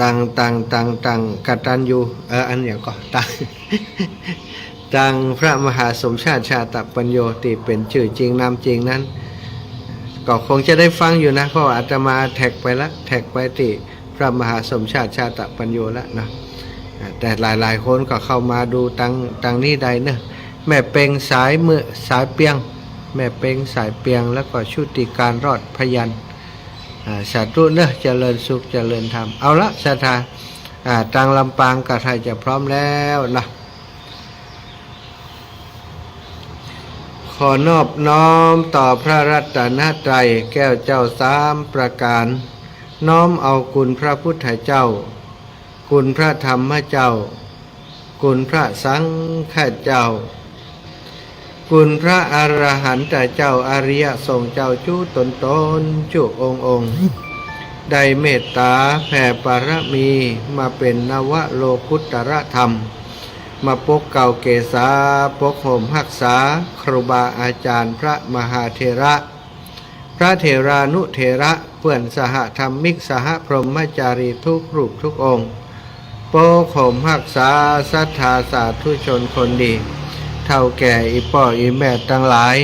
ตังกตัญญูอันอย่างก็ตังพระมหาสมชาติชาตปัญโยติเป็นชื่อจริงนามจริงนั้นก็คงจะได้ฟังอยู่นะเพราะอาตมาแท็กไปละแท็กไปติพระมหาสมชาติชาตปัญโยแล้วนะแต่หลายคนก็เข้ามาดูตังนี้ใดเนอะแม่เปงสายมือสายเปียงแม่เปงสายเปียงแล้วก็ชุติการรอดพยัญสาธุเนอะเจริญสุขเจริญธรรมเอาละศรัทธาตังลำปางกะไทยจะพร้อมแล้วนะขอนอบน้อมต่อพระรัตนตรัยแก้วเจ้าสามประการน้อมเอาคุณพระพุทธเจ้าคุณพระธรรมเจ้าคุณพระสังฆเจ้าคุณพระอรหันตเจ้าอริยสงฆ์เจ้าจุตนจุองค์ได้เมตตาแผ่ปรมีมาเป็นนวโลกุตรธรรมมาปกเก่าเกษาปกห่มรักษาครูบาอาจารย์พระมหาเถระพระเถรานุเถระเพื่อนสหธรรมิกสหพรหมจารีทุกรูปทุกองค์ปกห่มรักษาศรัทธาสาธุชนคนดีเท่าแก่อีพ่ออีแม่ทั้งหลาย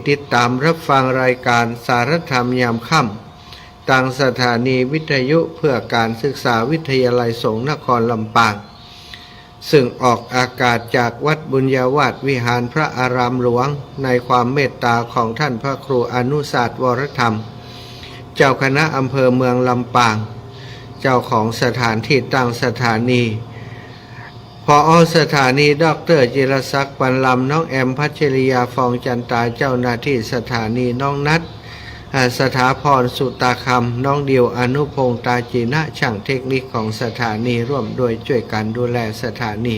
ติดตามรับฟังรายการสารธรรมยามค่ำตั้งสถานีวิทยุเพื่อการศึกษาวิทยาลัยสงฆ์นครลำปางซึ่งออกอากาศจากวัดบุญญาวาสวิหารพระอารามหลวงในความเมตตาของท่านพระครูอนุศาสตร์วรธรรมเจ้าคณะอำเภอเมืองลำปางเจ้าของสถานที่ตั้งสถานีผอ.สถานีดร.จิรศักดิ์ปันลำน้องแอมพัชริยาฟองจันตาเจ้าหน้าที่สถานีน้องนัทสถาพรสุตาคำน้องเดียวอนุพงษ์ตาจีนะช่างเทคนิคของสถานีร่วมโดยช่วยกันดูแลสถานี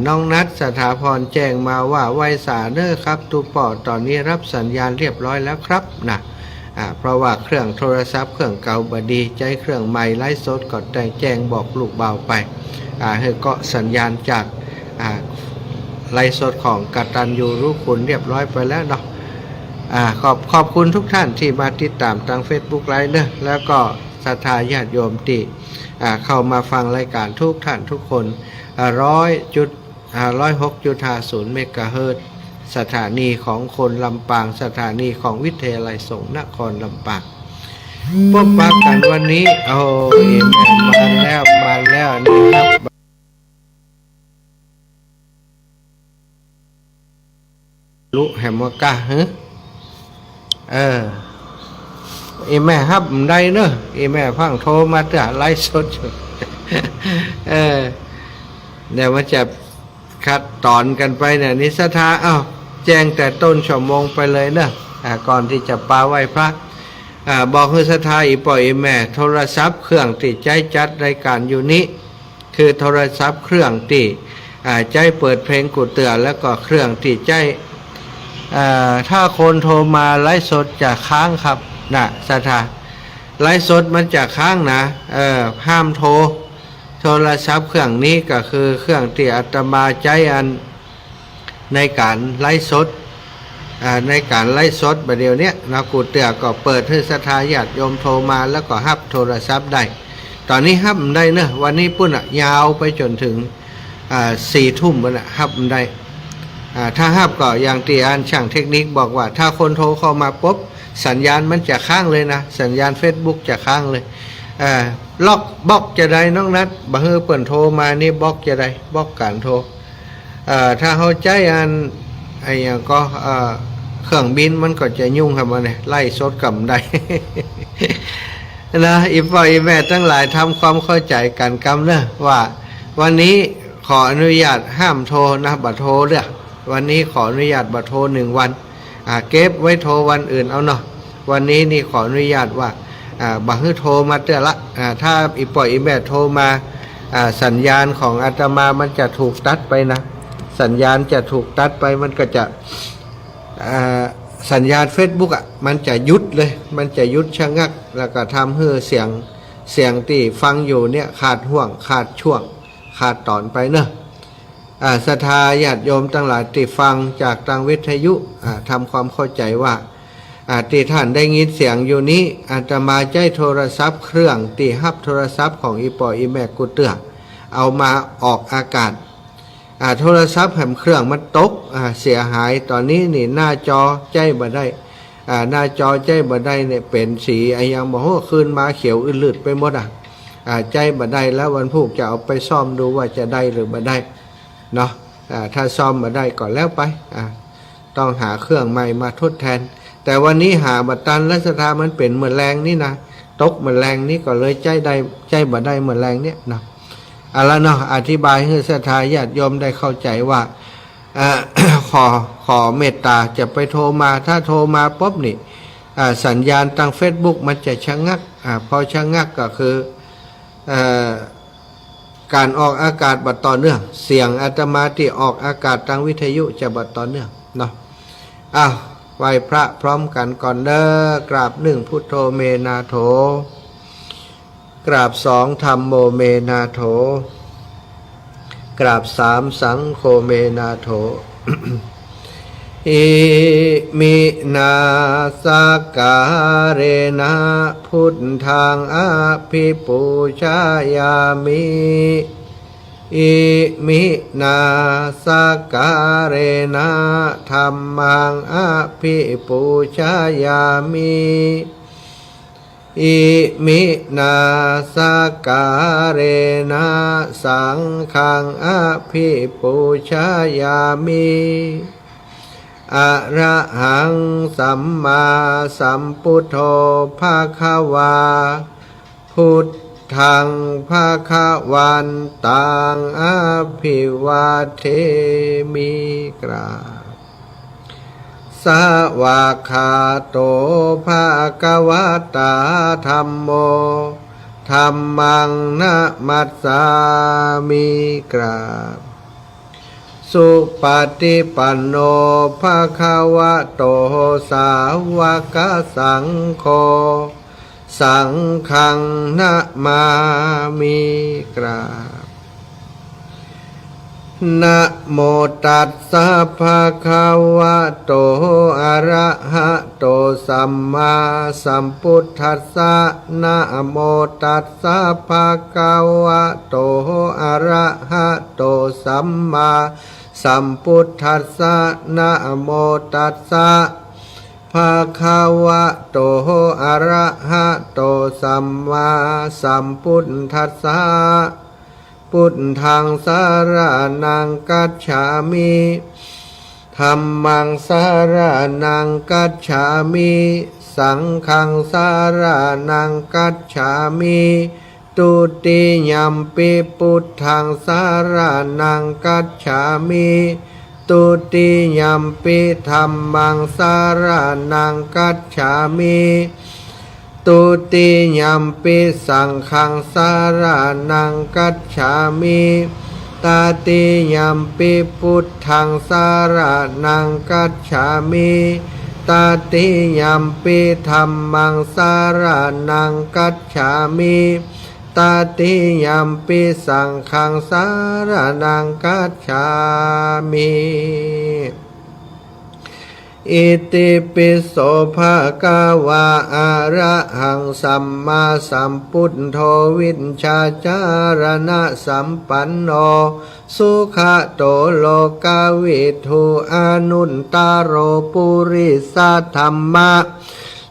น้องนัทสถาพรแจ้งมาว่าไวสาเนอร์ครับตูปอตอนนี้รับสัญญาณเรียบร้อยแล้วครับนะเพราะว่าเครื่องโทรศัพท์เครื่องเก่าบดีใจเครื่องใหม่ไลฟ์สดก็ได้แจ้งบอกลูกเบาไปให้ก็สัญญาณจากไลฟ์สดของกตัญญูรู้คุณเรียบร้อยไปแล้วเนาะขอบคุณทุกท่านที่มาติดตามทาง Facebook ไลฟ์เนอะแล้วก็ศรัทธาญาติโยมที่เข้ามาฟังรายการทุกท่านทุกคน106.50 เมกะเฮิรตซ์สถานีของคนลำปางสถานีของวิทยาลัยสงฆ์นครลำปางพบปะกันวันนี้โอ้ยมาแล้วนี่ครับลุแหมวกะฮะอีแม่ฮับได้เนอะอีแม่ฟังโทรมาเถอะไลฟ์สดเดี๋ยวมันจะคัดตอนกันไปเนี่ยนิสทาแจ้งแต่ต้นชั่วโมงไปเลยเนอะก่อนที่จะปาไหว้พระบอกให้ศรัทธาอีป่อยอีแม่โทรศัพท์เครื่องที่ใจจัดรายการอยู่นี้คือโทรศัพท์เครื่องที่ใจเปิดเพลงกุเตือแล้วก็เครื่องที่ใจถ้าคนโทรมาไลฟ์สดจะค้างครับนะศรัทธาไลฟ์สดมันจะค้างนะห้ามโทรศัพท์เครื่องนี้ก็คือเครื่องที่อาตมาใจอันในการไลฟ์สดในการไลฟ์สดประเดี๋ยวนี้นะกูเตือก็เปิดให้ศรัทธาญาติโยมโทรมาแล้วก็ฮับโทรศัพท์ได้ตอนนี้ฮับได้เนอะวันนี้ปุ้นยาวไปจนถึง4 ทุ่มมันฮับได้ถ้าฮับก็อย่างที่ช่างเทคนิคบอกว่าถ้าคนโทรเข้ามาปุ๊บสัญญาณมันจะค้างเลยนะสัญญาณ Facebook จะค้างเลยล็อกบล็อกจะได้น้องนัดบ่เฮอเปิ่นโทรมานี่บล็อกจะได้บล็อกการโทรถ้าเขาใจไอ้อย่างก็เครื่องบินมันก็จะยุ่งครับมันเนี่ยไล่สดกำได้ นะอีพ่ออีแม่ทั้งหลายทำความเข้าใจกันกำเนอะว่าวันนี้ขออนุญาตห้ามโทรนะบัดโทรเด้อวันนี้ขออนุญาตบัดโทร1 วันเก็บไว้โทรวันอื่นเอาเนาะวันนี้นี่ขออนุญาตว่าบังให้โทรมาเตือนละถ้าอีป่อยอีแม่โทรมาสัญญาณของอาตมามันจะถูกตัดไปนะสัญญาณจะถูกตัดไปมันก็จะสัญญาณ Facebook มันจะยุดเลยมันจะยุดชะงักแล้วก็ทำให้เสียงที่ฟังอยู่เนี่ยขาดห่วงขาดช่วงขาดตอนไปเนอะศรัทธาญาติโยมทั้งหลายที่ฟังจากทางวิทยุทำความเข้าใจว่า ที่ท่านได้ยินเสียงอยู่นี้อาตมาใจโทรศัพท์เครื่องตีฮับโทรศัพท์ของอีปออีแม่กุเตือเอามาออกอากาศโทรศัพท์แผ่นเครื่องมันตกเสียหายตอนนี้นี่หน้าจอใจบ่ได้หน้าจอใจบ่ได้เนี่ยเป็นสียังบอกว่าคืนมาเขียวอื่นลืดไปหมดใจบ่ได้แล้ววันพุธจะเอาไปซ่อมดูว่าจะได้หรือบ่ได้เนาะถ้าซ่อมบ่ได้ก่อนแล้วไปต้องหาเครื่องใหม่มาทดแทนแต่วันนี้หาบัตรตันและสถามันเป็นเหมือนแรงนี่นะตกเหมือนแรงนี่ก็เลยใจบ่ได้เหมือนแรงเนี่ยเนาะแล้วเนาะอธิบายให้ศรัทธาญาติโยมได้เข้าใจว่า ขอเมตตาจะไปโทรมาถ้าโทรมาปุ๊บนี่สัญญาณทาง Facebook มันจะชะงักพอชะงักก็คือการออกอากาศบัดต่อเนื่องเสียงอาตมาที่ออกอากาศทางวิทยุจะบัดต่อเนื่องเนาะไหว้พระพร้อมกันก่อนเด้อกราบหนึ่งพุทโธเมนาโถกราบสองธัมโมเมนาโถกราบสามสังโฆเมนาโถ อิมินาสการเรนะพุทธังอภิปูชายามิอิมินาสการเรนะธัมมังอภิปูชายามิอิมินาสการเรนะสังฆังอภิปูชายามิอะระหังสัมมาสัมพุทโธภะคะวาพุทธังภะคะวันตังอภิวาเทมิกราบสวากขาโตภะคะวะตาธัมโมธัมมังนะมัสสามิกราบสุปฏิปันโนภะคะวะโตสาวกสังโฆสังฆังนะมามิกราบนะโมตัสสะภะคะวะโตอะระหะโตสัมมาสัมพุทธัสสะนะโมตัสสะภะคะวะโตอะระหะโตสัมมาสัมพุทธัสสะนะโมตัสสะภะคะวะโตอะระหะโตสัมมาสัมพุทธัสสะพุทธังสรณังกัจฉามิธัมมังสรณังกัจฉามิสังฆังสรณังกัจฉามิตุติยัมปิพุทธังสรณังกัจฉามิตุติยัมปิธัมมังสรณังกัจฉามิตุติยัมปิสังฆังสรณังกัจฉามิตติยัมปิพุทธังสรณังกัจฉามิตติยัมปิธัมมังสรณังกัจฉามิตติยัมปิสังฆังสรณังกัจฉามิอิติปิโสภะคะวะอะระหังสัมมาสัมพุทโธวิชชาจารณะสัมปันโนสุขโตโลกวิทูอนุตตโรปุริสัทธัมมะ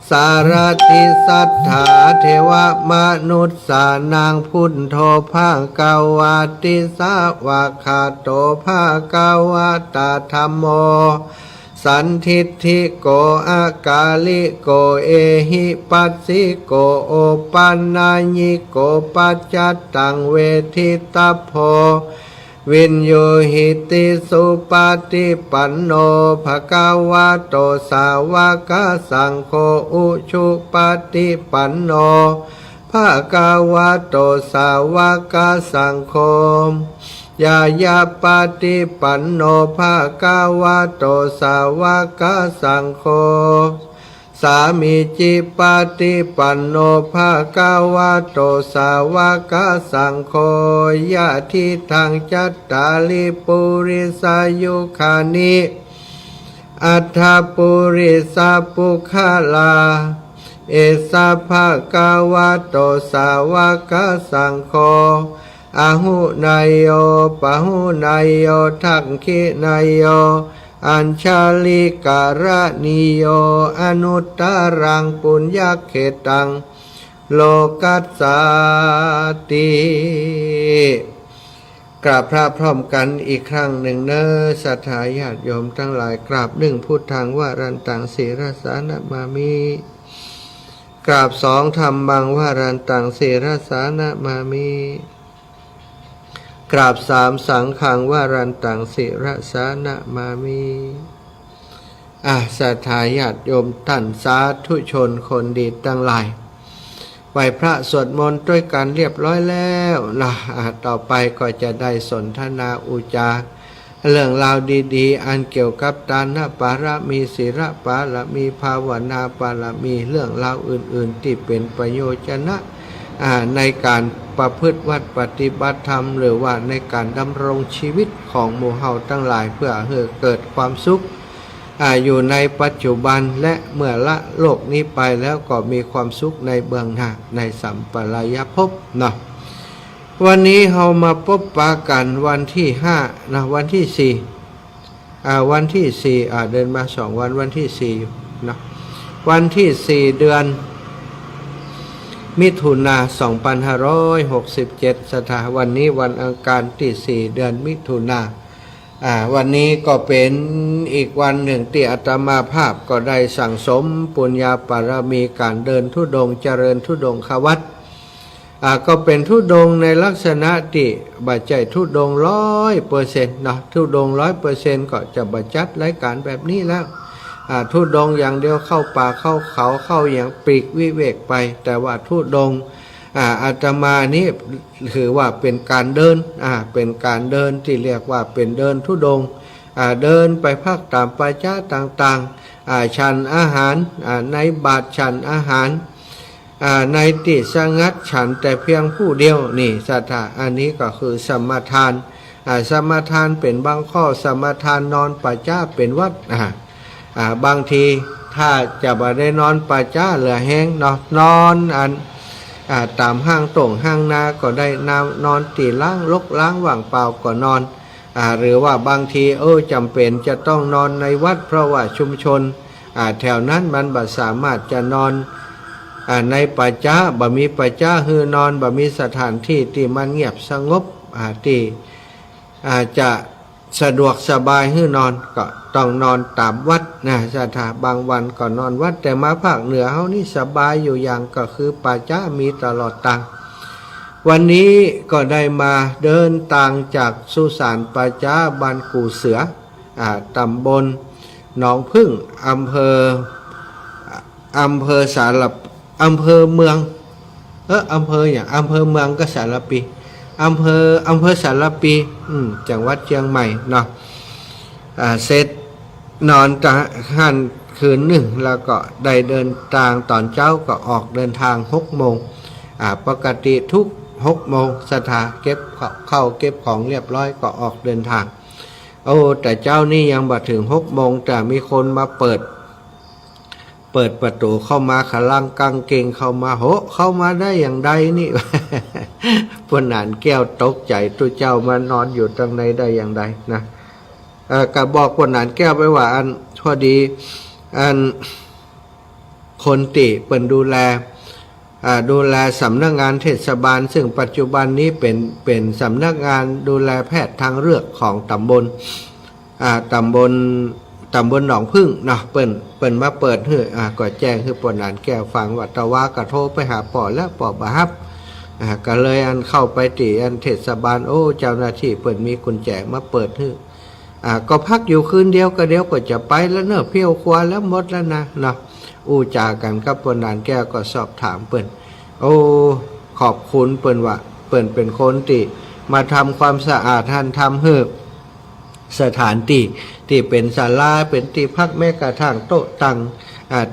สารติสัทธาเทวมนุษย์สานังพุทโธภะคะวะติสาวะคาโตภะคะวะตาธัมโมสันทิฏฐิโกอากาลิโกเอหิปัสสิโกโอปันนาญิโกปัจจัตตังเวทิตาโพวินโยหิติสุปฏิปันโนภะคะวะโตสาวกสังโฆอุชุปฏิปันโนภะคะวะโตสาวกสังโฆยายาปฏิปันโนภะคะวะโตสาวกสังโฆสามิจิปฏิปันโนภะคะวะโตสาวกสังโฆยะทิทังจัตตาลิปุริสายุคานิ อัฏฐปุริสาปุคลาเอสาภะกาวะโตสาวกสังโฆอาหุนายโยปะหุนายโยทักขินายโยอัญชาลิการณิโยอนุตตรังปุญญเขตังโลกัสสาติกราบพระพร้อมกันอีกครั้งหนึ่งเนอศรัทธาญาติโยมทั้งหลายกราบหนึ่งพุทธังวรันตังสีรสานะมามิกราบสองธรรมังวรันตังสีรสานะมามิกราบสามสังฆังวรันตังสีรสานะมามิศรัทธาญาติโยมท่านสาธุชนคนดีทั้งหลายไหว้พระสวดมนต์ด้วยกันเรียบร้อยแล้วนะต่อไปก็จะได้สนทนาอุจาเรื่องราวดีๆอันเกี่ยวกับทานปารมีศีลปารมีภาวนาปารมีเรื่องราวอื่นๆที่เป็นประโยชนะในการประพฤติวัดปฏิบัติธรรมหรือว่าในการดำรงชีวิตของหมู่เฮาทั้งหลายเพื่อให้เกิดความสุขอยู่ในปัจจุบันและเมื่อละโลกนี้ไปแล้วก็มีความสุขในเบื้องหน้าในสัมปรายภพเนาะวันนี้เรามาพบปะกันวันที่5นะวันที่4วันที่4เดินมา2วันวันที่4อยู่นะวันที่4เดือนมิถุนา2567สถาวันนี้วันอังคารที่4เดือนมิถุนาวันนี้ก็เป็นอีกวันหนึ่งที่อาตมาภาพก็ได้สั่งสมปุญญาบารมีการเดินธุดงค์เจริญธุดงควัตรก็เป็นธุดงค์ในลักษณะที่บัจจัยธุดงค์100%นะธุดงค์100%ก็จะบัจจัดรายการแบบนี้แล้วธุดงค์อย่างเดียวเข้าป่าเข้าเขาเข้าอย่างปลีกวิเวกไปแต่ว่าธุดงค์อาตมานี้ถือว่าเป็นการเดินเป็นการเดินที่เรียกว่าเป็นเดินธุดงค์เดินไปพักตามป่าช้าต่างๆฉันอาหารในบาตรฉันอาหารในที่สงัดฉันแต่เพียงผู้เดียวนี่สัทธาอันนี้ก็คือสมทานสมทานเป็นบางข้อสมทานนอนป่าช้าเป็นวัดบางทีถ้าจะบ่ได้นอนป่าช้าเหลือแห้งนอนตามห้างตรงห้างนาก็ได้นอนตีล้างลกล้างว่างเปล่าก็นอนหรือว่าบางทีจำเป็นจะต้องนอนในวัดเพราะว่าชุมชนแถวนั้นมันบ่สามารถจะนอนในป่าช้าบ่มีป่าช้าคือนอนบ่มีสถานที่ที่มันเงียบสงบที่จะสะดวกสบายคือนอนก็ต้องนอนตามวัดนะสถาบางวันก็นอนวัดแต่มาภาคเหนือเฮานี่สบายอยู่อย่างก็คือป่าช้ามีตลอดตังวันนี้ก็ได้มาเดินทางจากสุสานป่าช้าบ้านกู่เสือตำบลหนองพึ่งอำเภอเมืองอำเภออย่างอำเภอเมืองก็สารปีอำเภอสารปีจังหวัดเชียงใหม่เนาะเสร็จนอนหันคืนหนึ่งแล้วก็ได้เดินทางตอนเช้าก็ออกเดินทาง6 โมงปกติทุก6 โมงสถาเก็บเข้าเก็บของเรียบร้อยก็ออกเดินทางแต่เจ้านี่ยังบ่ถึง6 โมงแต่มีคนมาเปิดประตูเข้ามาขลังกางเกงเข้ามาเข้ามาได้อย่างใดนี่ ปนานแก้วตกใจตัวเจ้ามานอนอยู่ตรงไหนได้อย่างใดนะก็บอกปนานแก้วไปว่าพอดีคนติเป็นดูแลสำนักงานเทศบาลซึ่งปัจจุบันนี้เป็นสำนักงานดูแลแพทย์ทางเลือกของตำบลหนองพึ่งเนาะเปิ้นมาเปิดให้ก็แจ้งให้ปนานแก้วฟังว่าตะวากระโทรไปหาปอแล้วปอบ่รับก็เลยเข้าไปติเทศบาลเจ้าหน้าที่เปิ้นมีกุญแจมาเปิดให้ก็พักอยู่คืนเดียวก็เดี๋ยวก็จะไปแล้วเนอะเพี้ยวควาแล้วหมดแล้วนะเนาะจากันกับปนานแก้วก็สอบถามเปิ้นขอบคุณเปิ้นว่าเปิ้นเป็นคนที่มาทำความสะอาดท่านทำให้สถานที่เป็นศาลาเป็นที่พักแม้กระทั่งโต๊ะตั้ง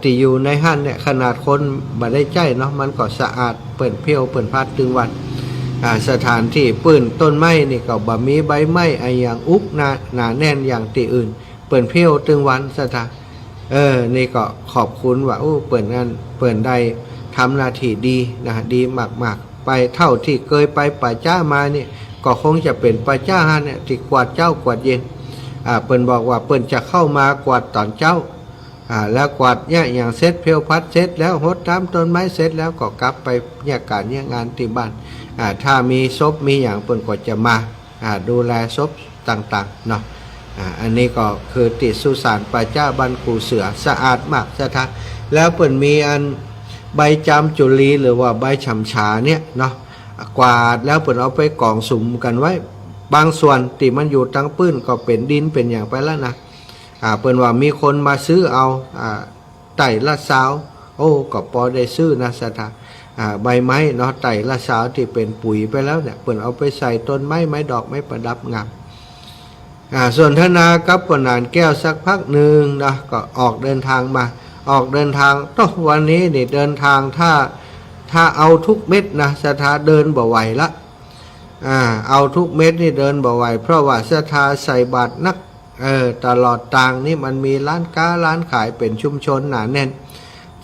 ที่อยู่ในห้านเนี่ยขนาดคนบ่ได้ใจเนาะมันก็สะอาดเปิ่นเพี้ยวเปิ่นพัดตึงวันสถานที่ปื้นต้นไม้นี่ก็บ่มีใบไม้อย่างอุกหนาแน่นอย่างที่อื่น เปิ่นเพี้ยวตึงวันสถานี่ก็ขอบคุณว่าโอ้เปิ่นนั้นเปิ่นได้ทำหน้าที่ดีนะดีมากๆไปเท่าที่เคยไปป่าจ้ามานี่ก็คงจะเป็นป่าจ้าเนี่ยที่กวาดเจ้ากวาดเย็นเปิ่นบอกว่าเปิ่นจะเข้ามากวาดตอนเจ้าแล้วกวาดเนี่ยอย่างเสร็จเพียวพัดเสร็จแล้วหดน้ำต้นไม้เสร็จแล้วก็กลับไปเนี่ยการเนี่ยงานที่บ้านถ้ามีศพมีอย่างเปิ่นก็จะมาดูแลศพต่างๆเนาะอันนี้ก็คือติสุสานป่าจ้าบ้านกูเสือสะอาดมากสะทะแล้วเปิ่นมีอันใบจามจุลีหรือว่าใบฉ่ำฉาเนี่ยเนาะกวาดแล้วเปิ่นเอาไปกองสุมกันไว้บางส่วนที่มันอยู่ตั้งปื้นก็เป็นดินเป็นอย่างไปแล้วนะเปิ่นว่ามีคนมาซื้อเอาไต่ละสาวโอ้ก็พอได้ซื้อนะสะทะใบไม้เนาะไต่ละสาวที่เป็นปุ๋ยไปแล้วเนี่ยเปิ่นเอาไปใส่ต้นไม้ไม้ดอกไม้ประดับงามส่วนธนากับปนานแก้วสักพักหนึ่งนะก็ออกเดินทางมาออกเดินทางต้องวันนี้นี่เดินทางถ้าเอาทุกเม็ดนะสถาเดินบ่ไหวละเอาทุกเม็ดนี่เดินบ่ไหวเพราะว่าสถาใส่บาตรนักตลอดทางนี่มันมีร้านค้าร้านขายเป็นชุมชนหนาแน่น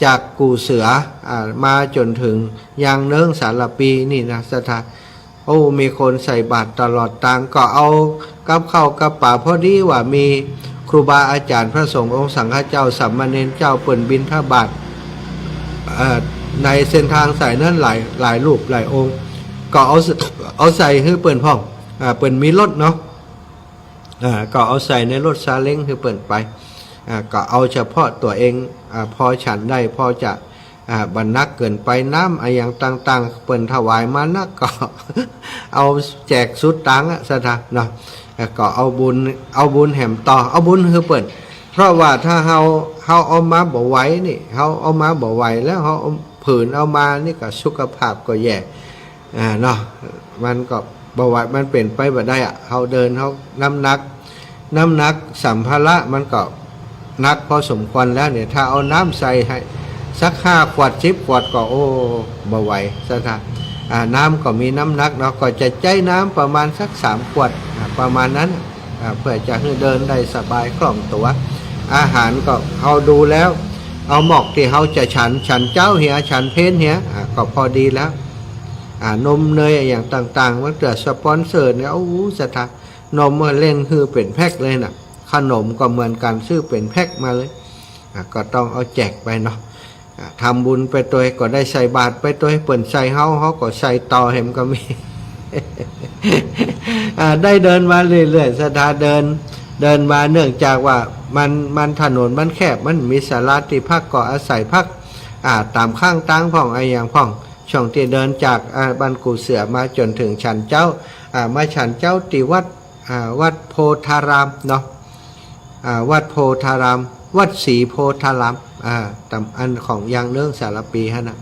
จากกูเสือมาจนถึงยางเนิ้งสารปีนี่นะสถาโอ้มีคนใส่บาตรตลอดทางก็เอากับข้าวกับป่าพอดีว่ามีครูบาอาจารย์พระสงฆ์องค์สังฆเจ้าสัมมาเนรเจ้าเปิ่นบิณฑบาตในเส้นทางสายนั้นหลายรูปหลายองค์ก็เอาใส่ให้เปิ่นพ่องเปิ่นมีรถเนาะก็เอาใส่ในรถซาเล้งให้เปิ่นไปก็เอาเฉพาะตัวเองพอฉันได้พอจะบรรนักเกินไปน้ำอะไรอย่างต่างๆเปิ่นถวายมานักก็ เอาแจกสุดตังสถานเนาะก็เอาบุญแหมต่อเอาบุญคือเปิ่นเพราะว่าถ้าเฮาเอามาบ่ไหวนี่เฮาเอามาบ่ไหวแล้วเฮาผืนเอามานี่ก็สุขภาพก็แย่เนาะมันก็บ่ไหวมันเป็นไปบ่ได้เฮาเดินเฮาน้ำหนักสัมภาระมันก็นักพอสมควรแล้วเนี่ยถ้าเอาน้ำใส่ให้สัก5 ขวด10 ขวดก็โอ้บ่ไหวสถานน้ำก็มีน้ำหนักเนาะก็จะใจน้ำประมาณสัก3 ขวดประมาณนั้นเพื่อจะให้เดินได้สบายคล่องตัวอาหารก็เอาดูแล้วเอาหมอกที่เขาจะฉันเจ้าเหียฉันเพนเหียก็พอดีแล้วนมเนยอย่างต่างๆมันเกิดสปอนเซอร์เนี่ยโอ้สถานนมเล่นคือเป็นแพ็คเลยนะขนมก็เหมือนกันซื้อเป็นแพ็คมาเลยก็ต้องเอาแจกไปเนาะทำบุญไปตัวก็ได้ใส่บาตรไปตัวเปิ่นใส่เขาก็ใส่ต่อเห็มก็มี ได้เดินมาเรื่อยๆสถาเดินมาเนื่องจากว่ามันถนนมันแคบมันมีศาลาที่พักก็อาศัยพักตามข้างตั้งพ่องอย่างพ่องช่องที่เดินจากบ้านกูเสือมาจนถึงฉันเจ้ามาฉันเจ้าที่วัดโพธารามเนาะวัดโพธารามวัดศรีโพธารามตามอันของยางเนื่องสารปีฮะนะ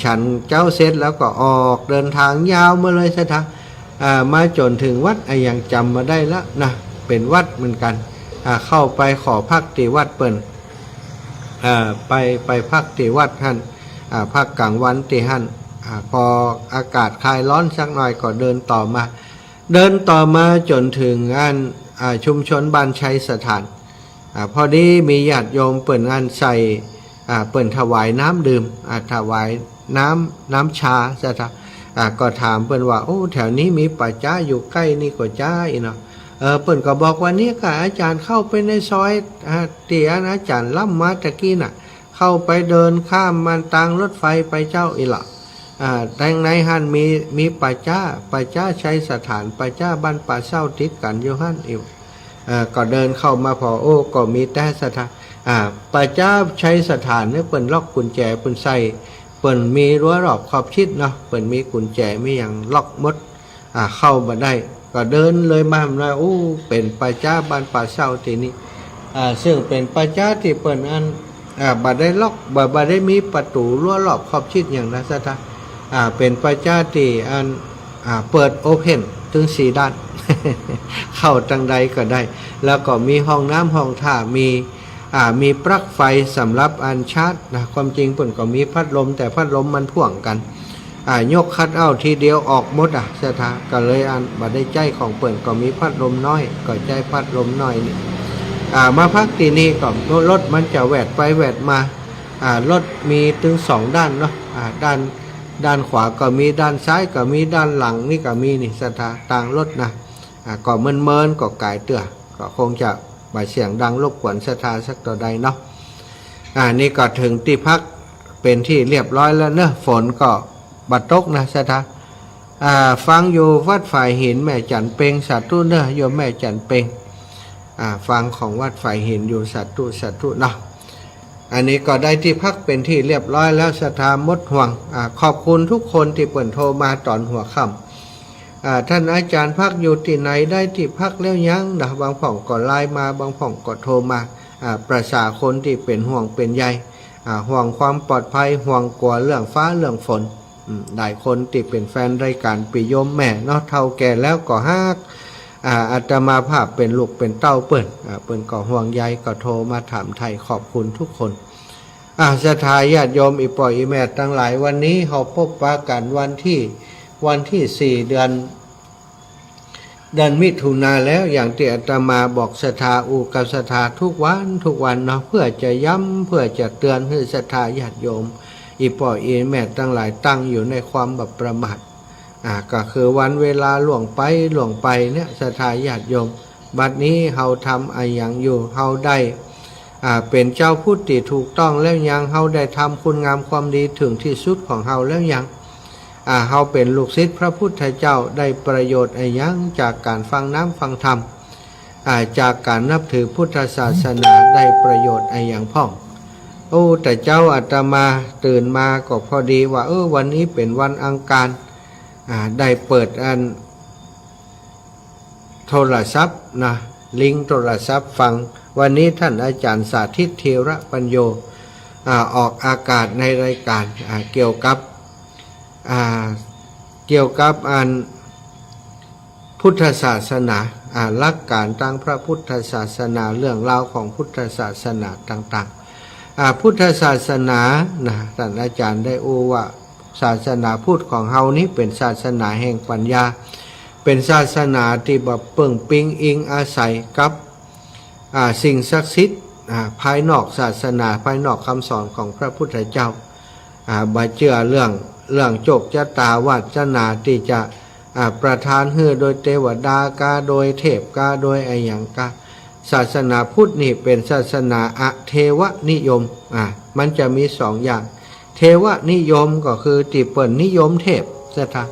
ฉันเจ้าเสร็จแล้วก็ออกเดินทางยาวมาเลยสถามาจนถึงวัดอย่างจำมาได้แล้วนะเป็นวัดเหมือนกันเข้าไปขอพักที่วัดเปิ่นไปพักที่วัดท่านพักกลางวันที่ท่านพออากาศคลายร้อนสักหน่อยก็เดินต่อมาจนถึงอันชุมชนบ้านชัยสถานพอดีมีญาติโยมเปิ่นอันใส่เปิ่นถวายน้ำดื่มถวายน้ำชาสถานก็ถามเปิ่นว่าโอ้แถวนี้มีป่าจ้าอยู่ใกล้นี่ก็จ้าอีเนาะเปิ่นก็บอกว่านี่ค่ะอาจารย์เข้าไปในซอยเตี๋ยนะอาจารย์ล่ำมาตะกี้น่ะเข้าไปเดินข้ามมันทางรถไฟไปเจ้าอีหละดังในหันมีป่าจ้าใช้สถานป่าจ้าบ้านป่าเศร้าติดกันอยู่หันอีกก็เดินเข้ามาพอโอ้ก็มีแต่สถานป่าจ้าใช้สถานเนี่ยเปิ่นล็อกกุญแจเปิ่นใส่เปิ่นมีรั้วรอบขอบชิดเนาะเปิ่นมีกุญแจไม่อย่างล็อกมดเข้ามาได้ก็เดินเลยมาเลยโอ้เป็นป่าจ้าบ้านป่าเศร้าทีนี้ซึ่งเป็นป่าจ้าที่เปิ่นอันบ่ได้ล็อกบ่ได้มีประตูรั้วรอบขอบชิดอย่างนั้นสถานเป็นป่าจ้าที่อันเปิดโอเพนถึง4 ด้าน เข้าจังใดก็ได้แล้วก็มีห้องน้ำห้องท่ามีปลั๊กไฟสำหรับอันชาร์จนะความจริงเปิ่นก็มีพัดลมแต่พัดลมมันพ่วงกันยกคัดเอาทีเดียวออกหมดสถาก็เลยอันบ่ได้ใจของเปิ่นก็มีพัดลมน้อยก็ใจพัดลมน้อยนี่ มาพักที่นี่ก็รถมันจะแวดไปแวดมารถมีถึง2ด้านเนาะด้านขวาก็มีด้านซ้ายก็มีด้านหลังนี่ก็มีนี่สถาต่างรถนะก็เมินก็กายเตื้อก็คงจะบ่ายเสียงดังรบกวนสถาสักต่อใดเนาะนี่ก็ถึงที่พักเป็นที่เรียบร้อยแล้วเนอะฝนก็บัดตกนะสถาฟังอยู่วัดฝ่ายหินแม่จันเปงสัตว์ตู้เนอะโยมแม่จันเปงฟังของวัดฝ่ายหินอยู่สัตว์ตู้เนาะอันนี้ก็ได้ที่พักเป็นที่เรียบร้อยแล้วสถามดห่วงขอบคุณทุกคนที่เปิ่นโทรมาตอนหัวค่ำท่านอาจารย์พักอยู่ที่ไหนได้ที่พักแล้วยังนะบางผ่องก็ไลน์มาบางผ่องก็โทรมาประชาคนที่เป็นห่วงเป็นใยห่วงความปลอดภัยห่วงกลัวเรื่องฟ้าเรื่องฝนหลายคนที่เป็นแฟนรายการปิยมแม่เนาะเท่าแก่แล้วก็ฮักอาตมาภาพเป็นลูกเป็นเต้าเปิ้นก็ห่วงใยก็โทรมาถามไทยขอบคุณทุกคนศรัทธาญาติโยมอีปอยอีแม่ทั้งหลายวันนี้เราพบปะกันวันที่4 เดือนมิถุนาแล้วอย่างที่อาตมาบอกศรัทธาอุกับศรัทธาทุกวันเนาะเพื่อจะย้ำเพื่อจะเตือนให้ศรัทธาญาติโยมอีปอยอีแม่ทั้งหลายตั้งอยู่ในความแบบประมาทก็คือวันเวลาล่วงไปเนี่ยศรัทธาญาติโยมบัดนี้เฮาทำอะไรอย่างอยู่เฮาได้เป็นเจ้าพุทธที่ถูกต้องแล้วยังเฮาได้ทำคุณงามความดีถึงที่สุดของเฮาแล้วยังเฮาเป็นลูกศิษย์พระพุทธเจ้าได้ประโยชน์อะไรยังจากการฟังน้ำฟังธรรมจากการนับถือพุทธศาสนาได้ประโยชน์อะไรอย่างพ่องแต่เจ้าอาตมาตื่นมาก็พอดีว่าวันนี้เป็นวันอังคารได้เปิดโทรศัพท์นะลิงก์โทรศัพท์ฟังวันนี้ท่านอาจารย์สาธิตเทระปัญโยออกอากาศในรายการเกี่ยวกับพุทธศาสนาหลักการตั้งพระพุทธศาสนาเรื่องราวของพุทธศาสนาต่างๆพุทธศาสนาท่านอาจารย์ได้ว่าศาสนาพุทธของเฮานี้เป็นศาสนาแห่งปัญญาเป็นศาสนาที่แบบเปิ่งปิงอิงอาศัยกับสิ่งศักดิ์สิทธิ์ภายนอกศาสนาภายนอกคำสอนของพระพุทธเจ้าบ่เชื่อเรื่องโจกชะตาวาสนาที่จะประทานให้โดยเทวดากาโดยเทพกาโดยอะไรอย่างกาศาสนาพุทธนี่เป็นศาสนาอะเทวนิยมมันจะมี2 อย่างเทวนิยมก็คือที่เปิ่นนิยมเทพศรัทธา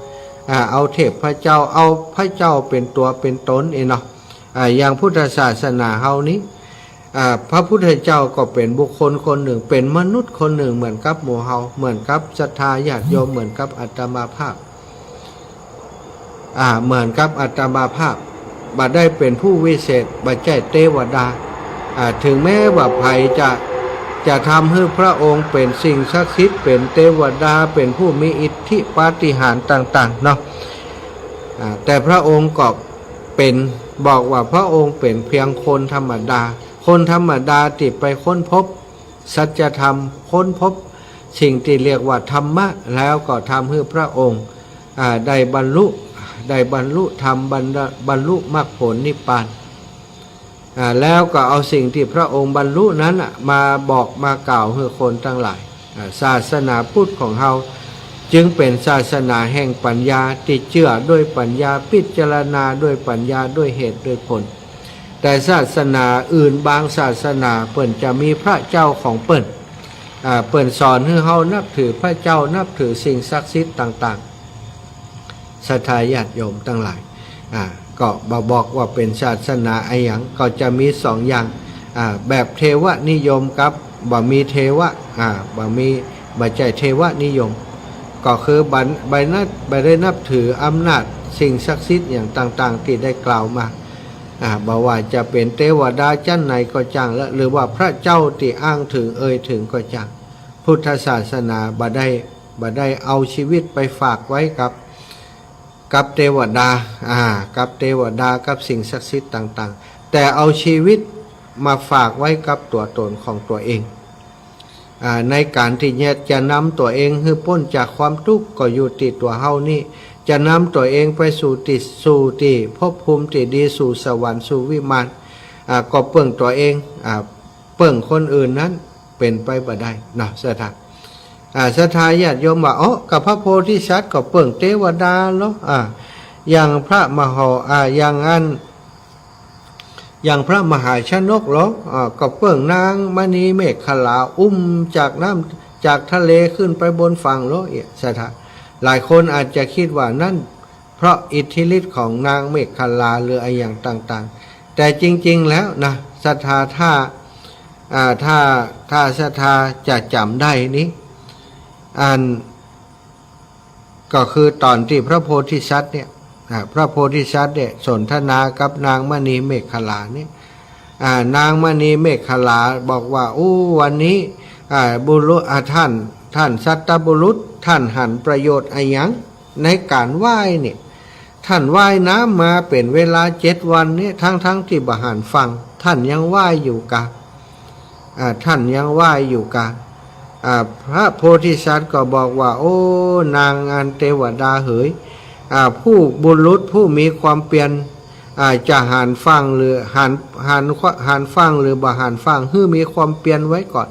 เอาเทพพระเจ้าเอาพระเจ้าเป็นตัวเป็นตนเนาะอย่างพุทธศาสนาเฮานี้พระพุทธเจ้าก็เป็นบุคคลคนหนึ่งเป็นมนุษย์คนหนึ่งเหมือนกับหมู่เฮาเหมือนกับศรัทธาญาติโยมเหมือนกับอาตมาภาพเหมือนกับอาตมาภาพบัดได้เป็นผู้วิเศษบัดใจเทวดาถึงแม้ว่าภัยจะทำให้พระองค์เป็นสิ่งศักดิ์สิทธิ์เป็นเทวดาเป็นผู้มีอิทธิปาฏิหาริย์ต่างๆเนาะแต่พระองค์ก็เป็นบอกว่าพระองค์เป็นเพียงคนธรรมดาที่ไปค้นพบสัจธรรมค้นพบสิ่งที่เรียกว่าธรรมะแล้วก็ทำให้พระองค์ได้บรรลุธรรมบรรลุมรรคผลนิพพานแล้วก็เอาสิ่งที่พระองค์บรรลุนั้นมาบอกมากล่าวให้คนทั้งหลายศาสนาพุทธของเราจึงเป็นศาสนาแห่งปัญญาที่เชื่อด้วยปัญญาพิจารณาด้วยปัญญาด้วยเหตุด้วยผลแต่ศาสนาอื่นบางศาสนาเปิ่นจะมีพระเจ้าของเปิ่นสอนให้เรานับถือพระเจ้านับถือสิ่งศักดิ์สิทธิ์ต่างๆศรัทธาญาติโยมทั้งหลายก็บอกว่าเป็นศาสนาไอ้หยังก็จะมี2 อย่างแบบเทวนิยมกับบ่มีเทวะบ่ใจเทวนิยมก็คือใบได้นับถืออำนาจสิ่งศักดิ์สิทธิ์อย่างต่างๆที่ได้กล่าวมาบอกว่าจะเป็นเทวดาชั้นไหนก็จังหรือว่าพระเจ้าที่อ้างถึงถึงก็จังพุทธศาสนาบ่ได้เอาชีวิตไปฝากไว้กับเทวดากับสิ่งศักดิ์สิทธิ์ต่างๆแต่เอาชีวิตมาฝากไว้กับตัวตนของตัวเองในการที่จะนำตัวเองให้พ้นจากความทุกข์ก็อยู่ที่ตัวเฮานี่จะนำตัวเองไปสู่ที่ภพภูมิที่ดีสู่สวรรค์สู่วิมาน ก็เปิ่งตัวเองเปิ่งคนอื่นนั้นเป็นไปบ่ได้เนาะศรัทธาศรัทธาญาติโยมว่ากับพระโพธิสัตว์ก็เปิ่งเทวดาเนาะอย่างพระมหาอย่างพระมหาชนกเหรอก็เปิ่งนางมณีเมฆขลาอุ้มจากน้ำจากทะเลขึ้นไปบนฝั่งเหรอศรัทธาหลายคนอาจจะคิดว่านั่นเพราะอิทธิฤทธิ์ของนางเมฆขลาหรืออะไรอย่างต่างๆแต่จริงๆแล้วนะศรัทธาถ้าศรัทธาจะจำได้นี้ก็คือตอนที่พระโพธิสัตว์เนี่ยพระโพธิสัตว์เนี่ยสนทนากับนางมณีเมฆขลาเนี่ยนางมณีเมฆขลาบอกว่าวันนี้บุรุษท่านสัตตบุรุษท่านหันประโยชน์อะไรยังในการไหว้เนี่ยท่านว่ายน้ำมาเป็นเวลา7 วันเนี่ยทั้งที่บหันฟังท่านยังว่ายอยู่กะท่านยังว่ายอยู่กะพระโพธิสัตว์ก็บอกว่านางเทวดาเหยผู้บุรุษผู้มีความเปลี่ยนจะหันฟังหรือหันฟังหรือบ่หันฟังให้มีความเปลี่ยนไว้ก่อน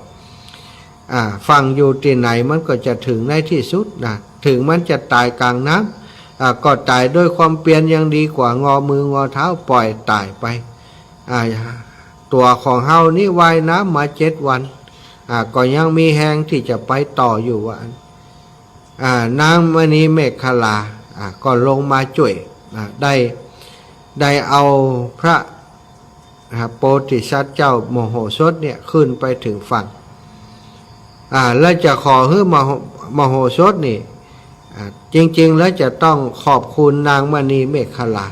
ฟังอยู่ที่ไหนมันก็จะถึงในที่สุดนะถึงมันจะตายกลางน้ำก็ตายด้วยความเปลี่ยนยังดีกว่างอมืองอเท้าปล่อยตายไปตัวของเฮานี่ว่ายน้ำมา7 วันก็ยังมีแหงที่จะไปต่ออยู่ว่านางมณีเมฆขลาก็ลงมาช่วยได้เอาพระโพธิสัตว์เจ้ามโหสถเนี่ยขึ้นไปถึงฝั่งแล้วจะขอให้มโหสถนี่จริงๆแล้วจะต้องขอบคุณนางมณีเมฆขลา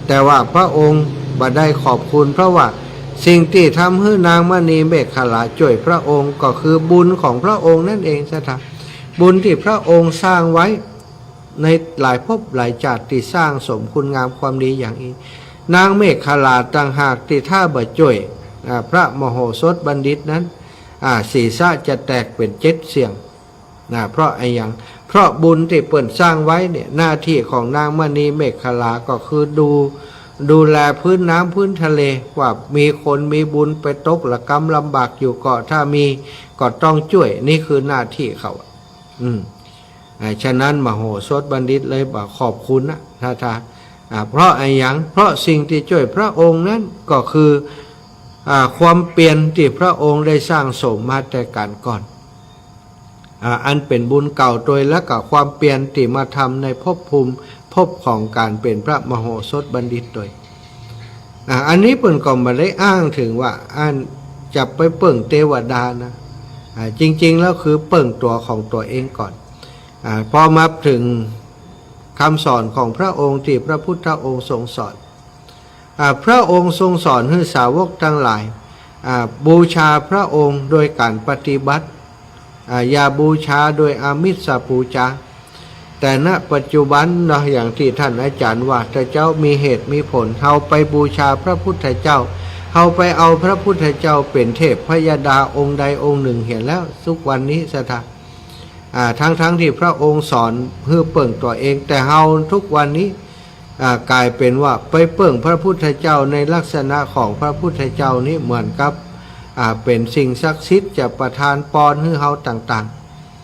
แต่ว่าพระองค์บ่ได้ขอบคุณเพราะว่าสิ่งที่ทำให้นางมณีเมฆขลาช่วยพระองค์ก็คือบุญของพระองค์นั่นเองซะท่านบุญที่พระองค์สร้างไว้ในหลายภพหลายชาติที่สร้างสมคุณงามความดีอย่างนี้นางเมฆขลาต่างหากที่ถ้าบ่ช่วยพระมโหสถบัณฑิตนั้นศีรษะจะแตกเป็น7 เสียงเพราะเพราะบุญที่เปิ่นสร้างไว้เนี่ยหน้าที่ของนางมณีเมฆขลาก็คือดูแลพื้นน้ำพื้นทะเลว่ามีคนมีบุญไปตกละกำลำบากอยู่ก็ถ้ามีก็ต้องช่วยนี่คือหน้าที่เขาฉะนั้นมโหสถบัณฑิตเลยบอกขอบคุณนะท่านเพราะเพราะสิ่งที่ช่วยพระองค์นั้นก็คือความเปลี่ยนที่พระองค์ได้สร้างสมมาแต่การก่อนอันเป็นบุญเก่าโดยและกับความเปลี่ยนที่มาทำในภพภูมิภพของการเป็นพระมโหสถบัณฑิตโดยอันนี้เปิ่นก็มาได้อ้างถึงว่าจะไปเปิ่งเทวดานะจริงๆแล้วคือเปิ่งตัวของตัวเองก่อนพอมาถึงคำสอนของพระองค์ที่พระพุทธองค์ทรงสอนพระองค์ทรงสอนให้สาวกทั้งหลายบูชาพระองค์โดยการปฏิบัติอย่าบูชาโดยอามิสปูชาแต่ณปัจจุบันเนาะอย่างที่ท่านอาจารย์ว่าพระเจ้ามีเหตุมีผลเฮาไปบูชาพระพุทธเจ้าเฮาไปเอาพระพุทธเจ้าเป็นเทพพยดาองค์ใดองค์หนึ่งเห็นแล้วทุกวันนี้สถาทั้งที่พระองค์สอนเพื่อเปิ่งตัวเองแต่เฮาทุกวันนี้กลายเป็นว่าไปเปิ่งพระพุทธเจ้าในลักษณะของพระพุทธเจ้านี้เหมือนกับเป็นสิ่งศักดิ์สิทธิ์จะประทานพรให้เฮาต่าง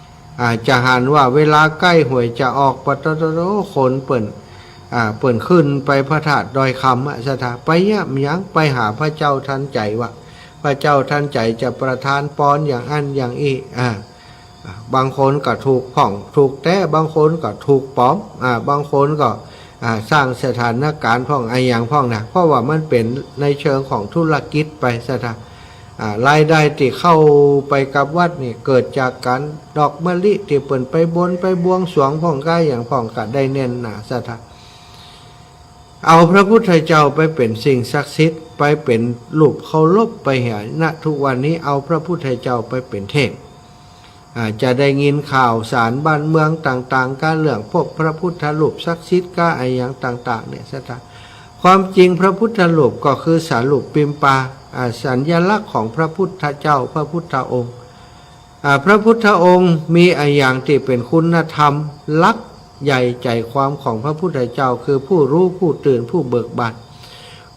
ๆจะหันว่าเวลาใกล้หวยจะออกปตตโรคนเปิ่นขึ้นไปพระธาตุดอยคำสถาไปยังไปหาพระเจ้าทันใจว่าพระเจ้าทันใจจะประทานพรอย่างอันอย่างอีบางคนก็ถูกผ่องถูกแต้บางคนก็ถูกป้อมบางคนก็สร้างสถานการณ์พ่องอย่างพ่องนะเพราะว่ามันเป็นในเชิงของธุรกิจไปสถารายได้ที่เข้าไปกับวัดนี่เกิดจากการดอกมะลิที่เปิ่นไปบนไปบวงสรวงพ่องกายอย่างพ่องกะได้เน้นหนาสถาเอาพระพุทธเจ้าไปเป็นสิ่งศักดิ์สิทธิ์ไปเป็นรูปเคารพไปเห็นณทุกวันนี้เอาพระพุทธเจ้าไปเป็นเทพจะได้ยินข่าวสารบ้านเมืองต่างๆการเรื่องพบพระพุทธรูปศักดิ์สิทธิ์ก็อย่างต่างๆเนี่ยสถาความจริงพระพุทธรูปก็คือสารูปปิมปาสัญลักษณ์ของพระพุทธเจ้าพระพุทธองค์พระพุทธองค์มีอย่างที่เป็นคุณธรรมลักษณ์ใหญ่ใจความของพระพุทธเจ้าคือผู้รู้ผู้ตื่นผู้เบิกบาน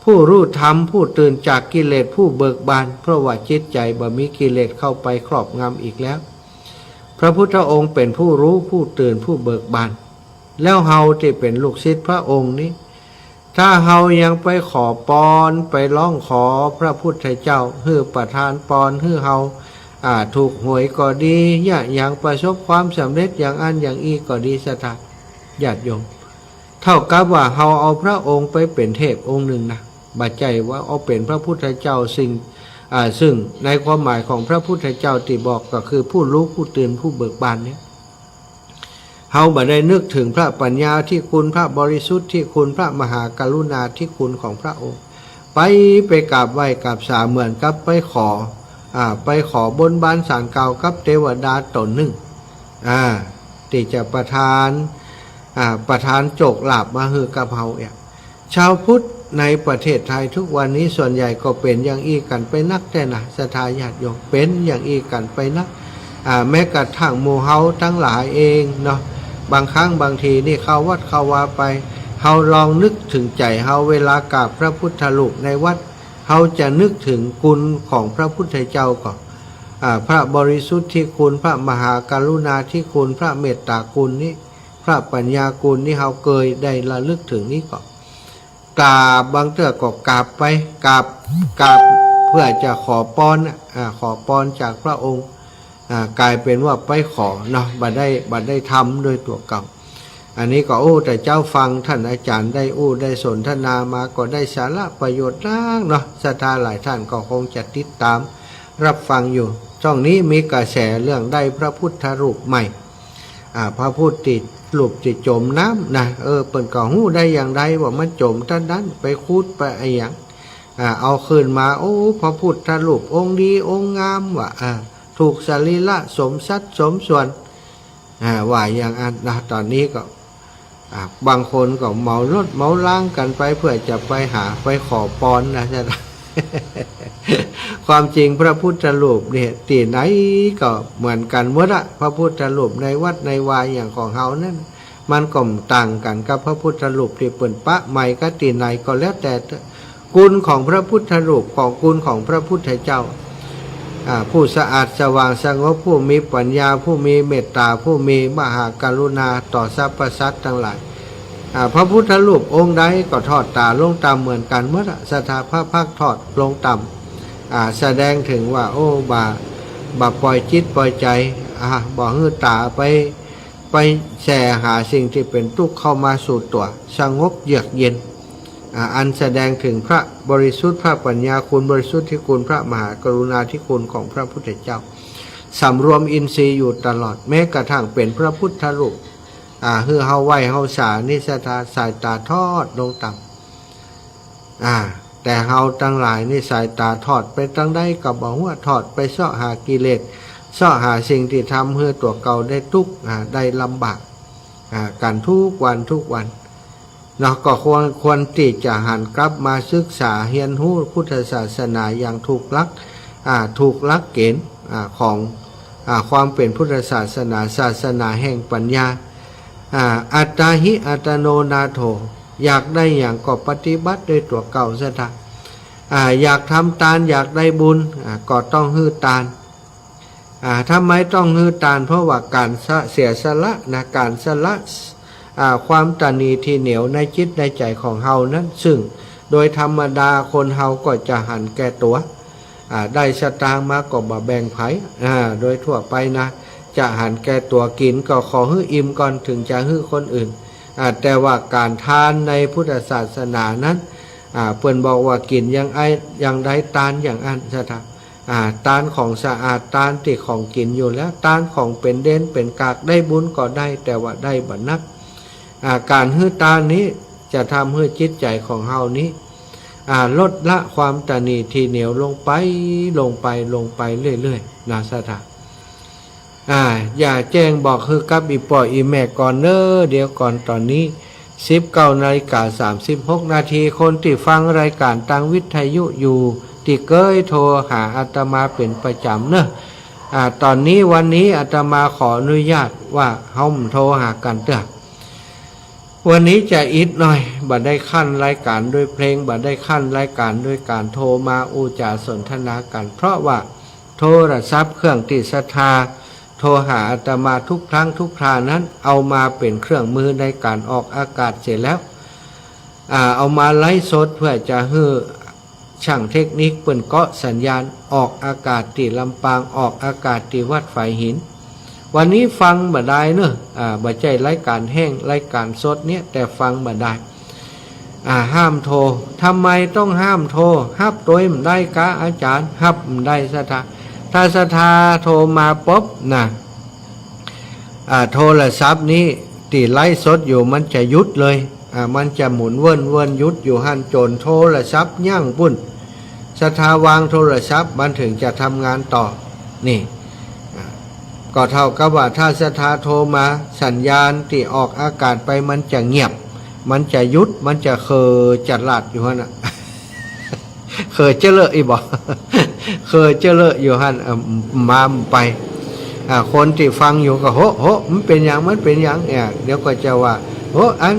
ผ ผู้รู้ธรรมผู้ตื่นจากกิเลสผู้เบิกบานเพราะว่าจิตใจบ่มีกิเลสเข้าไปครอบงำอีกแล้วพระพุทธองค์เป็นผู้รู้ผู้ตื่นผู้เบิกบานแล้วเฮาที่เป็นลูกศิษย์พระองค์นี้ถ้าเฮายังไปขอปอนไปร้องขอพระพุทธเจ้าฮือประทานปอนฮือเฮาถูกหวยก็ดีอย่างประสบความสำเร็จอย่างอันอย่างอีก็ดีสถานญาติโยมเท่ากับว่าเฮาเอาพระองค์ไปเป็นเทพองค์หนึ่งนะบัดใจว่าเอาเป็นพระพุทธเจ้าซึ่งในความหมายของพระพุทธเจ้าที่บอกก็คือผู้รู้ผู้ตื่นผู้เบิกบานเนี่ยเฮาบ่ได้นึกถึงพระปัญญาที่คุณพระบริสุทธิ์ที่คุณพระมหากรุณาที่คุณของพระองค์ไปกราบไหว้กราบสาเหมือนกับไปขอบนบานศาลเก่ากับเทวดาตนหนึ่งที่จะประทานโจกลาบมาฮือกับเฮาชาวพุทธในประเทศไทยทุกวันนี้ส่วนใหญ่ก็เป็นอย่างอีกันไปนักแต่นะศรัทธาญาติโยมเป็นอย่างอีกันไปนักแม้กระทั่งหมู่เฮาทั้งหลายเองเนาะบางครั้งบางทีนี่เข้าวัดเข้าวาไปเฮาลองนึกถึงใจเฮาเวลากราบพระพุทธรูปในวัดเฮาจะนึกถึงคุณของพระพุทธเจ้าก่อนพระบริสุทธิ์ที่คุณพระมหากรุณาที่คุณพระเมตตาคุณนี้พระปัญญาคุณนี่เฮาเคยได้ระลึกถึงนี้ก่อนกราบบางเทื่อก็กราบไปกราบเพื่อจะขอปอนจากพระองค์กลายเป็นว่าไปขอเนาะบัดได้ทำโดยตัวเก่าอันนี้ก็แต่เจ้าฟังท่านอาจารย์ได้สนทนามาก็ได้สาระประโยชน์ร่างเนาะศรัทธาหลายท่านก็คงจะติดตามรับฟังอยู่ช่องนี้มีกระแสเรื่องได้พระพุทธรูปใหม่พระพุทธรูปที่จมน้ำนะเปิ่นก็หู้ได้อย่างใดว่ามันจมท่านนั้นไปคูดไปไอ้อย่างเอาคืนมาพระพุทธรูปองค์ดีองค์งามว่ะถูกสรีระสมสัดสมส่วนว่าอย่างอันนะตอนนี้ก็บางคนก็เหมารถเหมาล้างกันไปเพื่อจะไปขอปอนนะจ๊ะ ความจริงพระพุทธรูปเนี่ยที่ไหนก็เหมือนกันหมดพระพุทธรูปในวัดในวาอย่างของเฮานั่นมันก็ต่างกันกับพระพุทธรูปที่เปิ่นปะใหม่ก็ที่ไหนก็แล้วแต่คุณของพระพุทธรูปของคุณของพระพุทธเจ้าผู้สะอาดสว่างสงบผู้มีปัญญาผู้มีเมตตาผู้มีมหากรุณาต่อสรรพสัตว์ทั้งหลายพระพุทธรูปองค์ใดก็ทอดตาลงต่ำเหมือนกันเมื่อสถาพระพักทอดลงต่ำแสดงถึงว่าบาปล่อยจิตปล่อยใจบ่ฮื้อตาไปแส่หาสิ่งที่เป็นทุกข์เข้ามาสู่ตัวสงบเยือกเย็นอันแสดงถึงพระบริสุทธิ์พระปัญญาคุณบริสุทธิ์ที่คุณพระมหากรุณาธิคุณของพระพุทธเจ้าสำรวมอินทรีย์อยู่ตลอดแม้กระทั่งเป็นพระพุทธรูปเฮือเฮาไหวเฮาสานิสตาสายตาทอดลงต่ำแต่เฮาทั้งหลายนี่สายตาทอดไปตั้งได้กับบอกว่าทอดไปเสาะหากิเลสเสาะหาสิ่งที่ทำเฮือตัวเก่าได้ทุกข์ได้ลำบากกันทุกวันเนาะก็ควรที่จะหันกลับมาศึกษาเรียนรู้พุทธศาสนาอย่างถูกหลักเกณฑ์ของความเป็นพุทธศาสนาแห่งปัญญาอัตตาหิอัตโนนาโถอยากได้อย่างก็ปฏิบัติด้วยตัวเก่าซะท่าอยากทำทานอยากได้บุญก็ต้องฮื้อทานทำไมต้องฮื้อทานเพราะว่าการเสียสละการสละความตนีที่เหนียวในจิตในใจของเฮานั้นซึ่งโดยธรรมดาคนเฮาก็จะหันแก่ตัวได้สตางค์มาก็บ่แบ่งไผโดยทั่วไปนะจะหันแก่ตัวกินก็ขอฮื้ออิ่มก่อนถึงจะฮื้อคนอื่นแต่ว่าการทานในพุทธศาสนานั้นเพิ่นบอกว่ากินอย่างใดทานอย่างอันซะท่าทานของสะอาดทานที่ของกินอยู่แล้วทานของเป็นเด่นเป็นกากได้บุญก็ได้แต่ว่าได้บ่นักการฮื้อทานนี้จะทำให้จิตใจของเฮานี้ลดละความตนีที่เหนียวลงไปเรื่อยๆนะสถาอย่าแจ้งบอกคือกับอีปออีแม่ก่อนเนอเดี๋ยวก่อนตอนนี้19:36 คนที่ฟังรายการทางวิทยุอยู่ที่เคยโทรหาอาตมาเป็นประจำเนอะตอนนี้วันนี้อาตมาขออนุญาตว่าเฮาโทรหากันเถอะ วันนี้จะอิดหน่อยบัดได้ขั้นรายการด้วยเพลงบัดได้ขั้นรายการด้วยการโทรมาอูจาสนทนากันเพราะว่าโทรศัพท์เครื่องติดศรัทธาโทรหาอาตมาทุกครั้งทุกครานั้นเอามาเป็นเครื่องมือในการออกอากาศเสร็จแล้วเอามาไลฟ์สดเพื่อจะให้ช่างเทคนิคเปิ่นเกาะสัญญาณออกอากาศที่ลำปางออกอากาศที่วัดฝายหินวันนี้ฟังบ่ได้เนอะบ่ใจรายการแห้งรายการสดเนี่ยแต่ฟังบ่ได้ห้ามโทรทำไมต้องห้ามโทรฮับโดยมันได้กะอาจารย์ฮับมันได้ศรัทธาถ้าศรัทธาโทรมาปุ๊บนะโทรศัพท์นี้ตีไลฟ์สดอยู่มันจะยุดเลยมันจะหมุนเวินยุดอยู่หันโจรโทรศัพท์ย่างปุ่นศรัทธาวางโทรศัพท์มันถึงจะทำงานต่อนี่ก็เท่ากับว่าถ้าศรัทธาโทรมาสัญญาณที่ออกอากาศไปมันจะเงียบมันจะยุดมันจะจัดลาดอยู่ฮะน่ะเจริญอีบอกเจริญอยู่ฮะมาไปคนที่ฟังอยู่ก็โหมันเป็นอย่างเนี่ยเดี๋ยวก็จะว่าอัน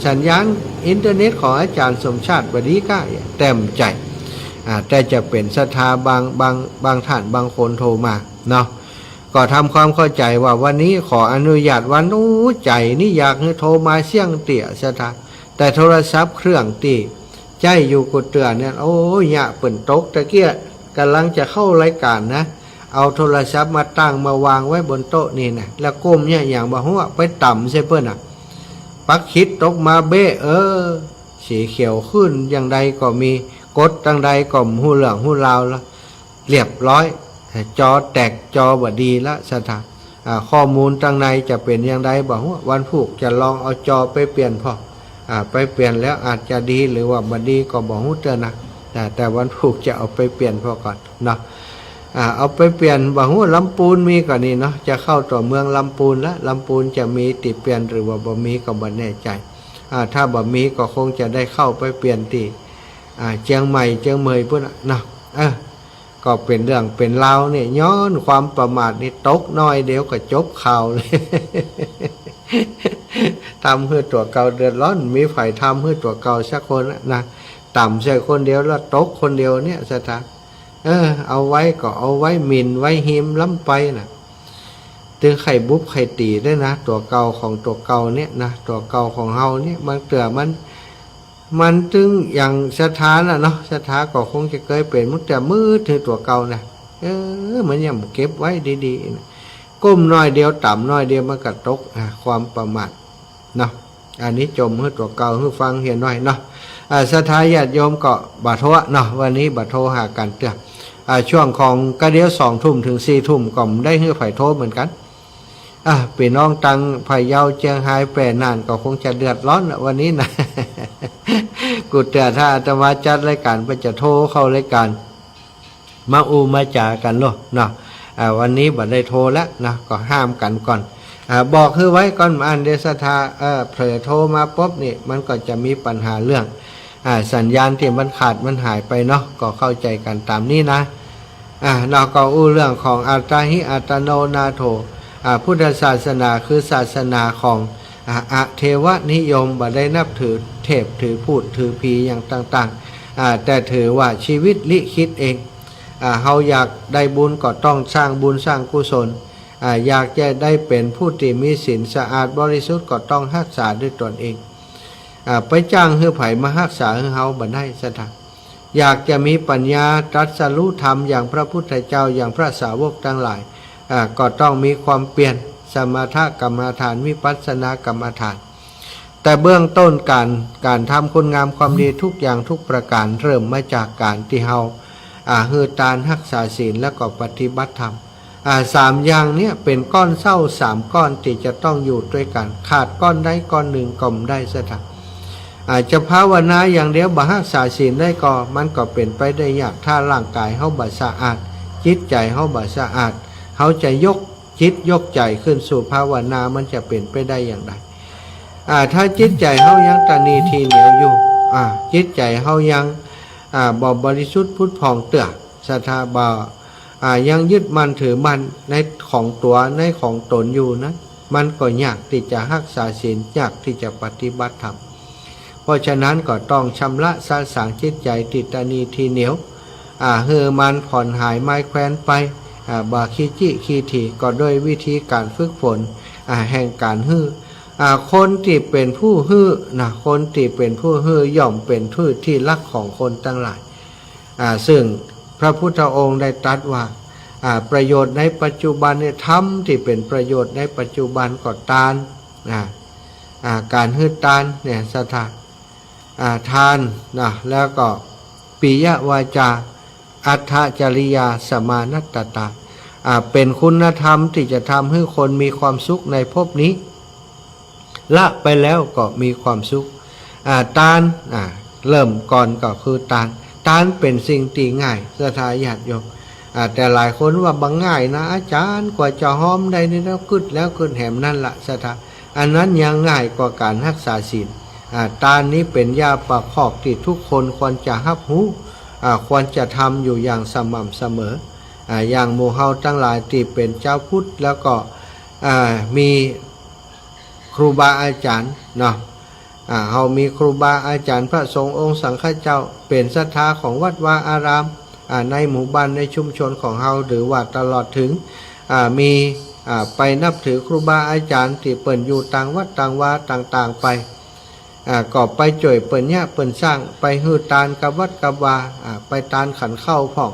สัญญาณอินเทอร์เน็ตของอาจารย์สมชาติบดีก้าเต็มใจแต่จะเป็นศรัทธาบางท่านบางคนโทรมาเนาะก็ทำความเข้าใจว่าวันนี้ขออนุญาตวันใจนี่อยากให้โทรมาเสี่ยงเตี่ยศรัทธาแต่โทรศัพท์เครื่องตีใจอยู่กุเตือเนี่ยยะเปิ่นตกตะเกียกำลังจะเข้ารายการนะเอาโทรศัพท์มาตั้งมาวางไว้บนโต๊ะนี่นะแล้วก้มเนี่ยอย่างบ่หัวไปต่ำใช่เพื่อนปักคิดตกมาเบ้สีเขียวขึ้นอย่างใดก็มีกดตั้งใดก็หูเหลืองหูลาวแล้วเรียบร้อยจอแตกจอบดีละสถานข้อมูลตั้งในจะเป็นอย่างใดบ่หัววันพุกจะลองเอาจอไปเปลี่ยนพอไปเปลี่ยนแล้วอาจจะดีหรือว่าบ่ดีก็บ่ฮู้เตือนนะแต่วันพุกจะเอาไปเปลี่ยนพอก่อนเนาะเอาไปเปลี่ยนบ่ฮู้ลำปูนมีก่อนนี่เนาะจะเข้าต่อเมืองลำปูนแล้วลำปูนจะมีติเปลี่ยนหรือว่าบ่มีก็บ่แน่ใจถ้าบ่มีก็คงจะได้เข้าไปเปลี่ยนที่เชียงใหม่เชียงเมยพุ่นเนาะก็เป็นเรื่องเป็นราวเนี่ยย้อนความประมาทนี่ตกน้อยเดี๋ยวก็จบข่าวเลยทำเพื่อตัวเก่าเดือดร้อนมีฝ่ายทำเพื่อตัวเก่าสักคนนะต่ำใช่คนเดียวแล้วตกคนเดียวเนี่ยสถานเอาไว้ก็เอาไว้หมิ่นไว้หิมล้ำไปนะถึงไข่บุบไข่ตีได้นะตัวเก่าของตัวเก่าเนี่ยนะตัวเก่าของเฮาเนี่ยมันเตือมันถึงอย่างสถานน่ะเนาะสถานก็คงจะเคยเป็นมันแต่มืดถึงตัวเก่านะมันยังเก็บไว้ดีๆนะก้มน้อยเดียวต่ำน้อยเดียวมันก็ตกความประมาทเนาะอันนี้จมให้ตัวเก่าให้ฟังเห็นหน่อยเนาะสถานญาติโยมก็บาโทะเนาะวันนี้บาโทหากันเตือนช่วงของกระเดียว2 ทุ่มถึง4 ทุ่มก็ได้ให้ไผ่โทษเหมือนกันพี่น้องตังไผ่เยาเจียงไฮ้แปรนานก็คงจะเดือดร้อนวันนี้นะ กูเตือนถ้าอาตมาจัดรายการไปจะโทรเข้ารายการมาจ่ากันเนาะวันนี้บัดได้โทรแล้วนะก็ห้ามกันก่อนบอกคือไว้ก่อนอันเดสธาเผลอโทรมาปุ๊บนี่มันก็จะมีปัญหาเรื่องสัญญาณที่มันขาดมันหายไปเนาะก็เข้าใจกันตามนี้นะเราก็เรื่องของอัตตาหิอัตโนนาโถพุทธศาสนาคือศาสนาของเทวนิยมบ่ได้นับถือเทพถือพูดถือผีอย่างต่างๆแต่ถือว่าชีวิตลิขิตเองเฮาอยากได้บุญก็ต้องสร้างบุญสร้างกุศลอยากจะได้เป็นผู้ที่มีศีลสะอาดบริสุทธิ์ก็ต้องรักษาด้วยตนเองไปจ้างให้ไผมารักษาให้เฮาบ่ได้ซะทางอยากจะมีปัญญาตรัสรู้ธรรมอย่างพระพุทธเจ้าอย่างพระสาวกทั้งหลายก็ต้องมีความเปลี่ยนสมถกรรมฐานวิปัสสนากรรมฐานแต่เบื้องต้นการทำคุณงามความดีทุกอย่างทุกประการเริ่มมาจากการที่เฮาฮือตานรักษาศีลแล้วก็ปฏิบัติธรรม3 อย่างเนี้ยเป็นก้อนเศร้า3 ก้อนที่จะต้องอยู่ด้วยกันขาดก้อนใดก้อนหนึ่งก็ไม่ได้ซะทางจะภาวนาอย่างเดียวบ่รักษาศีลได้ก็มันก็เป็นไปได้ยากถ้าร่างกายเฮาบ่สะอาดจิตใจเฮาบ่สะอาดเฮาจะยกจิตยกใจขึ้นสู่ภาวนามันจะเป็นไปได้อย่างไรถ้าจิตใจเฮายังตนีทีเหนียวอยู่จิตใจเฮายังบ่บริสุทธิ์พุทธผ่องเตื้อศรัทธาบ่ยังยึดมั่นถือมั่นในของตัวในของตนอยู่นะ มันก็ยากที่จะรักษาศีลยากที่จะปฏิบัติธรรมเพราะฉะนั้นก็ต้องชำระสะสางจิตใจติดตานีทีเหนียวเฮือมันผ่อนหายไม้แคว้นไปบาคีจิคีถีก็โดยวิธีการฝึกฝนแห่งการฮือคนที่เป็นผู้ฮือนะคนที่เป็นผู้ฮือย่อมเป็นผู้ที่รักของคนทั้งหลายซึ่งพระพุทธองค์ได้ตรัสว่าประโยชน์ในปัจจุบันในธรรมที่เป็นประโยชน์ในปัจจุบันก็ทานการฮือทานเนี่ยสถานทานนะแล้วก็ปิยวาจาอัตถจริยาสมานัตตาเป็นคุณธรรมที่จะทำให้คนมีความสุขในภพนี้ละไปแล้วก็มีความสุขทานเริ่มก่อนก็คือทานเป็นสิ่งที่ง่ายสถาญาติโยมแต่หลายคนว่าบางง่ายนะอาจารย์กว่าจะหอมได้นี่แล้วกึดแหมนั่นละสถาอันนั้นยังง่ายกว่าการรักษาศีลทานนี้เป็นยาประคอบที่ทุกคนควรจะรับรู้ควรจะทำอยู่อย่างสม่ำเสมออย่างหมู่เฮาทั้งหลายที่เป็นเจ้าพุทธแล้วก็มีครูบาอาจารย์เนาะเฮามีครูบาอาจารย์พระสงฆ์องค์สังฆเจ้าเป็นศรัทธาของวัดวาอารามในหมู่บ้านในชุมชนของเฮาหรือว่าตลอดถึงมีไปนับถือครูบาอาจารย์ที่เปิ่นอยู่ต่างวัดต่างวาต่างๆไปก็ไปจ่วยเปิ่นเนี่ยเปิ่นสร้างไปฮือตานกับวัดกับวาไปตานขันเข้าพ่อง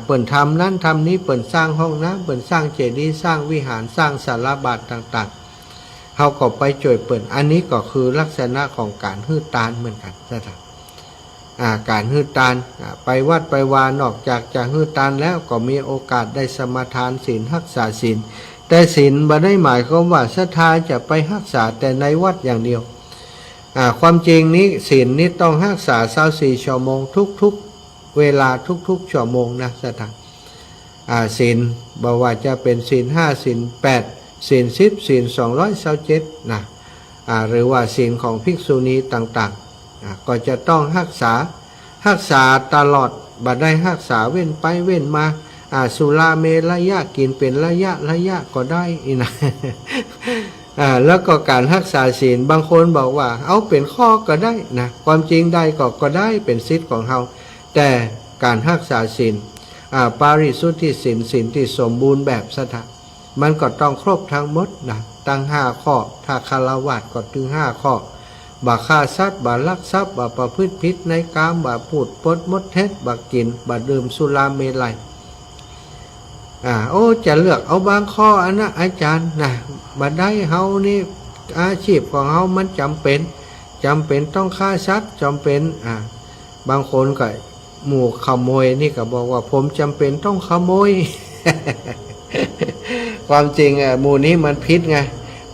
เปิ่นทำนั้นทำนี้เปิ่นสร้างห้องน้ำเปิ่นสร้างเจดีย์สร้างวิหารสร้างศาลาบาทต่างๆเขาก็ไปจ่วยเปิ่นอันนี้ก็คือลักษณะของการฮือตานเหมือนกันนะครับการฮือตานไปวัดไปวานอกจากจะฮือตานแล้วก็มีโอกาสได้สมาทานศีลรักษาศีลแต่ศีลบ่ได้หมายความว่าศรัทธาจะไปรักษาแต่ในวัดอย่างเดียวความจริงนี้ศีลนี้ต้องรักษา24ชั่วโมงทุกๆเวลาทุกๆชั่วโมงนะสถานศีลบอกว่าจะเป็นศีล5ศีล8ศีล10ศีล227นะหรือว่าศีลของภิกษุณีต่างๆก็จะต้องรักษาตลอดบ่ได้รักษาเว้นไปเว้นมาสุราเมรยะกินเป็นระยะก็ได้นะแล้วก็การรักษาศีลบางคนบอกว่าเอาเป็นข้อก็ได้นะความจริงได้ก็ได้เป็นสิทธิ์ของเราแต่การรักษาศีลปาริสุทธิศีลที่สมบูรณ์แบบสถานมันก็ต้องครบทั้งหมดนะตั้ง5ข้อถ้าคฤหัสถ์ก็ถึง5ข้อบาฆ่าสัตว์บาลักทรัพย์บาประพฤติผิดในกามบาพูดปดมดเท็จบากินบาดื่มสุราเมลัยจะเลือกเอาบางข้ออันนะอาจารย์นะบัดได้เฮานี่อาชีพของเฮามันจำเป็นต้องฆ่าสัตว์จำเป็นบางคนก็หมู่ขโมยนี่ก็บอกว่าผมจำเป็นต้องขโมย ความจริงหมู่นี้มันผิดไง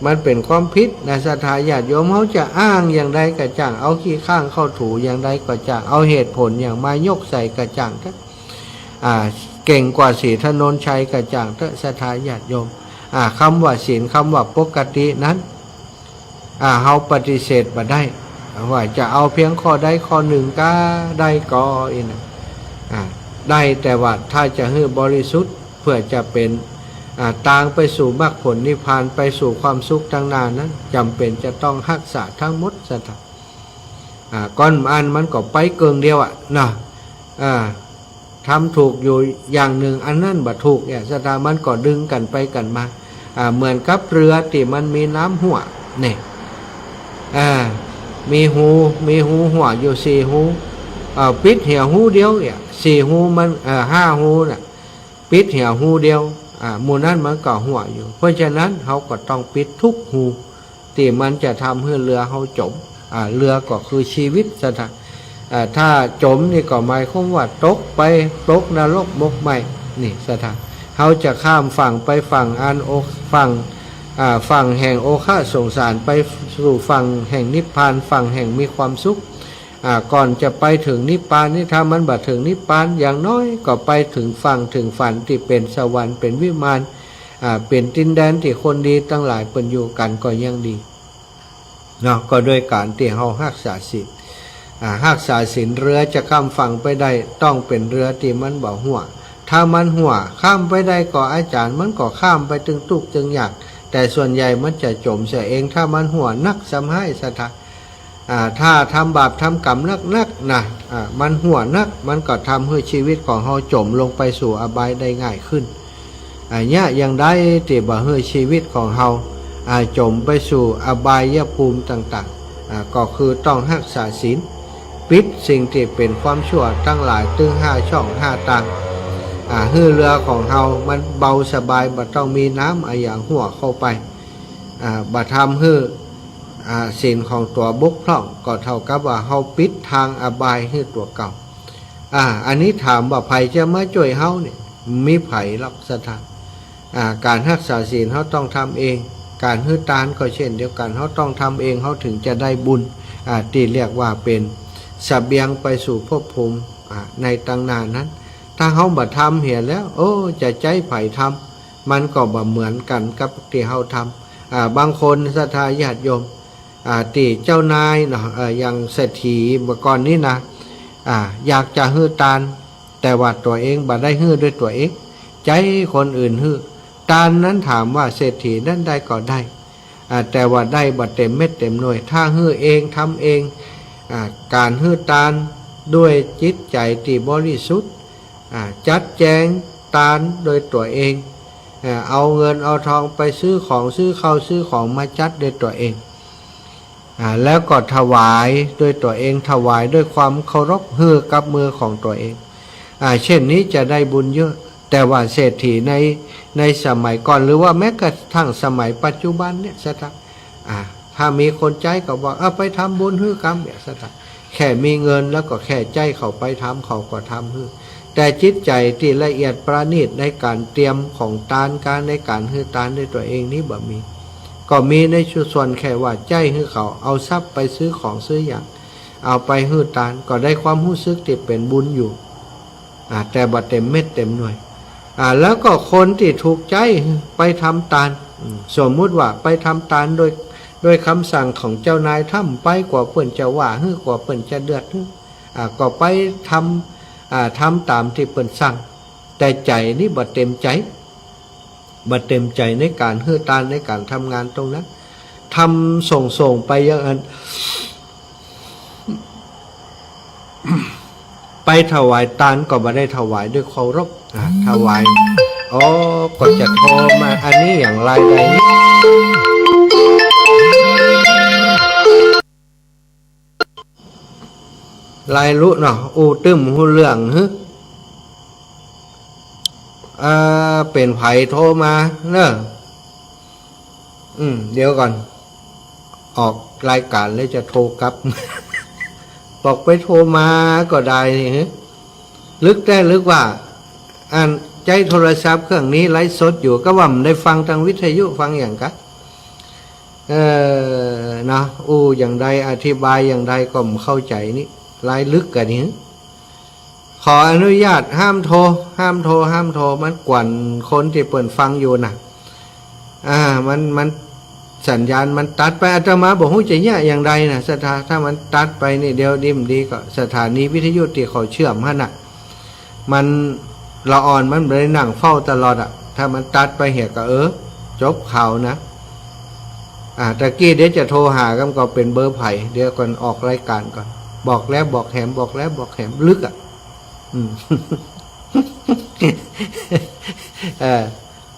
มันเป็นความผิดนะศรัทธาญาติโยมเขาจะอ้างอย่างใดก็จ้างเอาขี้ข้างเข้าถูอย่างใดก็จ้างเอาเหตุผลอย่างมายกใส่ก็จ้างก็เก่งกว่าศีลถนนชัยกระจ่างเตศรัทธาญาติโยมคำว่าศีลคำว่าปกตินั้นเฮาปฏิเสธบ่ได้ว่าจะเอาเพียงข้อใดข้อหนึ่งก็ได้ก็ได้แต่ว่าถ้าจะให้บริสุทธิ์เพื่อจะเป็นทางไปสู่มรรคผลนิพพานไปสู่ความสุขทางหน้านั้นจำเป็นจะต้องรักษาทั้งหมดสถานก้อนอันมันก็ไปเกินเดียวนะทำถูกอยู่อย่างหนึ่งอันนั้นบ่ถูกเนี่ยสถานมันก็ดึงกันไปกันมาเหมือนกับเรือที่มันมีน้ำหัวเนี่ยมีหูหัวอยู่4หูปิดเหี่ยวหูเดียวเนี่ย4หูมัน5หูน่ะปิดเหี่ยวหูเดียวหมู่นั้นมันก็หัวอยู่เพราะฉะนั้นเขาก็ต้องปิดทุกหูที่มันจะทำให้เรือเขาจมเรือก็คือชีวิตสถานถ้าจมนี่ก็หมายความว่าตกนรกมกไหมนี่สถานเขาจะข้ามฝั่งไปฝั่งฝั่งแห่งโอฆะสงสารไปสู่ฝั่งแห่งนิพพานฝั่งแห่งมีความสุขก่อนจะไปถึงนิพพานนี่ถ้ามันบัดถึงนิพพานอย่างน้อยก็ไปถึงฝั่งถึงฝันที่เป็นสวรรค์เป็นวิมานเป็นดินแดนที่คนดีทั้งหลายเป็นอยู่กันก็ยังดีเนาะก็ด้วยการที่เฮารักษาศีลรักษาศีลเรือจะข้ามฝั่งไปได้ต้องเป็นเรือที่มันบ่หัวถ้ามันหัวข้ามไปได้ก็อาจารย์มันก็ข้ามไปถึงทุกข์จึงยาก แต่ส่วนใหญ่มันจะจมเสียเองถ้ามันหัวนักซ้ำให้สถาถ้าทำบาปทำกรรมนักนะมันหัวนักมันก็ทำให้ชีวิตของเราจมลงไปสู่อบายได้ง่ายขึ้นเนี่ยยังได้ที่บ่ให้ชีวิตของเราจมไปสู่อบายภูมิต่างๆก็คือต้องรักษาศีลปิดสิ่งที่เป็นความชั่วทั้งหลายตึง5 ช่อง 5 ทางให้เรือของเรามันเบาสบายบ่ต้องมีน้ำอย่างหัวเข้าไปบ่ทำให้ศีลของตัวบกพร่องก็เท่ากับว่าเราปิดทางอบายให้ตัวเก่าอันนี้ถามว่าไผจะมาช่วยเฮาเนี่ยมีไผหรอกสถานการรักษาศีลเขาต้องทำเองการให้ทานก็เช่นเดียวกันเขาต้องทำเองเขาถึงจะได้บุญที่เรียกว่าเป็นเสบียงไปสู่ภพภูมิในตั้งนานนั้นถ้าเขาบ่ทำเห็นแล้วโอ้จะใจไผทำมันก็บ่เหมือนกันกับที่เขาทำบางคนศรัทธาญาติโยมที่เจ้านายเนาะอย่างเศรษฐีเมื่อก่อนนี้นะอยากจะให้ทานแต่ว่าตัวเองบ่ได้ให้ด้วยตัวเองใจคนอื่นให้ทานนั้นถามว่าเศรษฐีนั้นได้ก็ได้แต่ว่าได้บ่เต็มเม็ดเต็มหน่วยถ้าให้เองทำเองการให้ทานด้วยจิตใจที่บริสุทธิ์จัดแจงทานโดยตัวเองเอาเงินเอาทองไปซื้อของซื้อข้าวซื้อของมาจัดโดยตัวเองแล้วก็ถวายด้วยตัวเองถวายด้วยความเคารพฮือกับมือของตัวเองเช่นนี้จะได้บุญเยอะแต่ว่าเศรษฐีในสมัยก่อนหรือว่าแม้กระทั่งสมัยปัจจุบันเนี่ยสถาถ้ามีคนใจก็บอกไปทำบุญฮือกรรมเนี่ยสถาแค่มีเงินแล้วก็แค่ใจเขาไปทำเขาก็ทำฮือแต่จิตใจที่ละเอียดประณีตในการเตรียมของทานการในการฮือทานด้วยตัวเองนี้บ่มีก็มีในส่วนแค่ว่าใจฮือเขาเอาทรัพย์ไปซื้อของซื้ออย่างเอาไปฮือทานก็ได้ความรู้สึกที่เป็นบุญอยู่แต่บ่เต็มเม็ดเต็มหน่วยแล้วก็คนที่ถูกใจไปทำทานสมมุติว่าไปทำทานโดยคำสั่งของเจ้านายทำไปกว่าเพิ่นจะว่าฮือกว่าเพิ่นจะเดือดก็ไปทำตามที่เพิ่นสั่งแต่ใจนี่บ่เต็มใจในการฮือทานในการทำงานตรงนั้นทำส่งไปอย่างนั้น ไปถวายทานก็บ่ได้ถวายด้วยเคารพถวายก็จะโทรมาอันนี้อย่างไรนี้ลายรู้เนาะตึ้มหูเรื่องเป็นไผโทรมาเนอะเดี๋ยวก่อนออกรายการแล้วจะโทรกลับ บอกไปโทรมาก็ได้นี่ลึกได้ลึกว่าใจโทรศัพท์เครื่องนี้ไลฟ์สดอยู่ก็ว่ามันได้ฟังทางวิทยุฟังอย่างกันนะอย่างใดอธิบายอย่างใดก็ไม่เข้าใจนี่รายลึกกันนี้ขออนุญาตห้ามโทรมันกวนคนที่เปิดฟังอยู่นะมันสัญญาณมันตัดไปอาตมาบอกว่าจะแย่อย่างใดนะถ้ามันตัดไปนี่เดียวดีก็สถานีวิทยุที่เขาเชื่อมฮะน่ะมันละอ่อนมันเลยนั่งเฝ้าตลอดถ้ามันตัดไปเหี่ยก็จบข่าวนะตะกี้เดี๋ยวจะโทรหากันก็เป็นเบอร์ไผ่เดี๋ยวก่อนออกรายการก่อนบอกแล้วบอกแหมลึก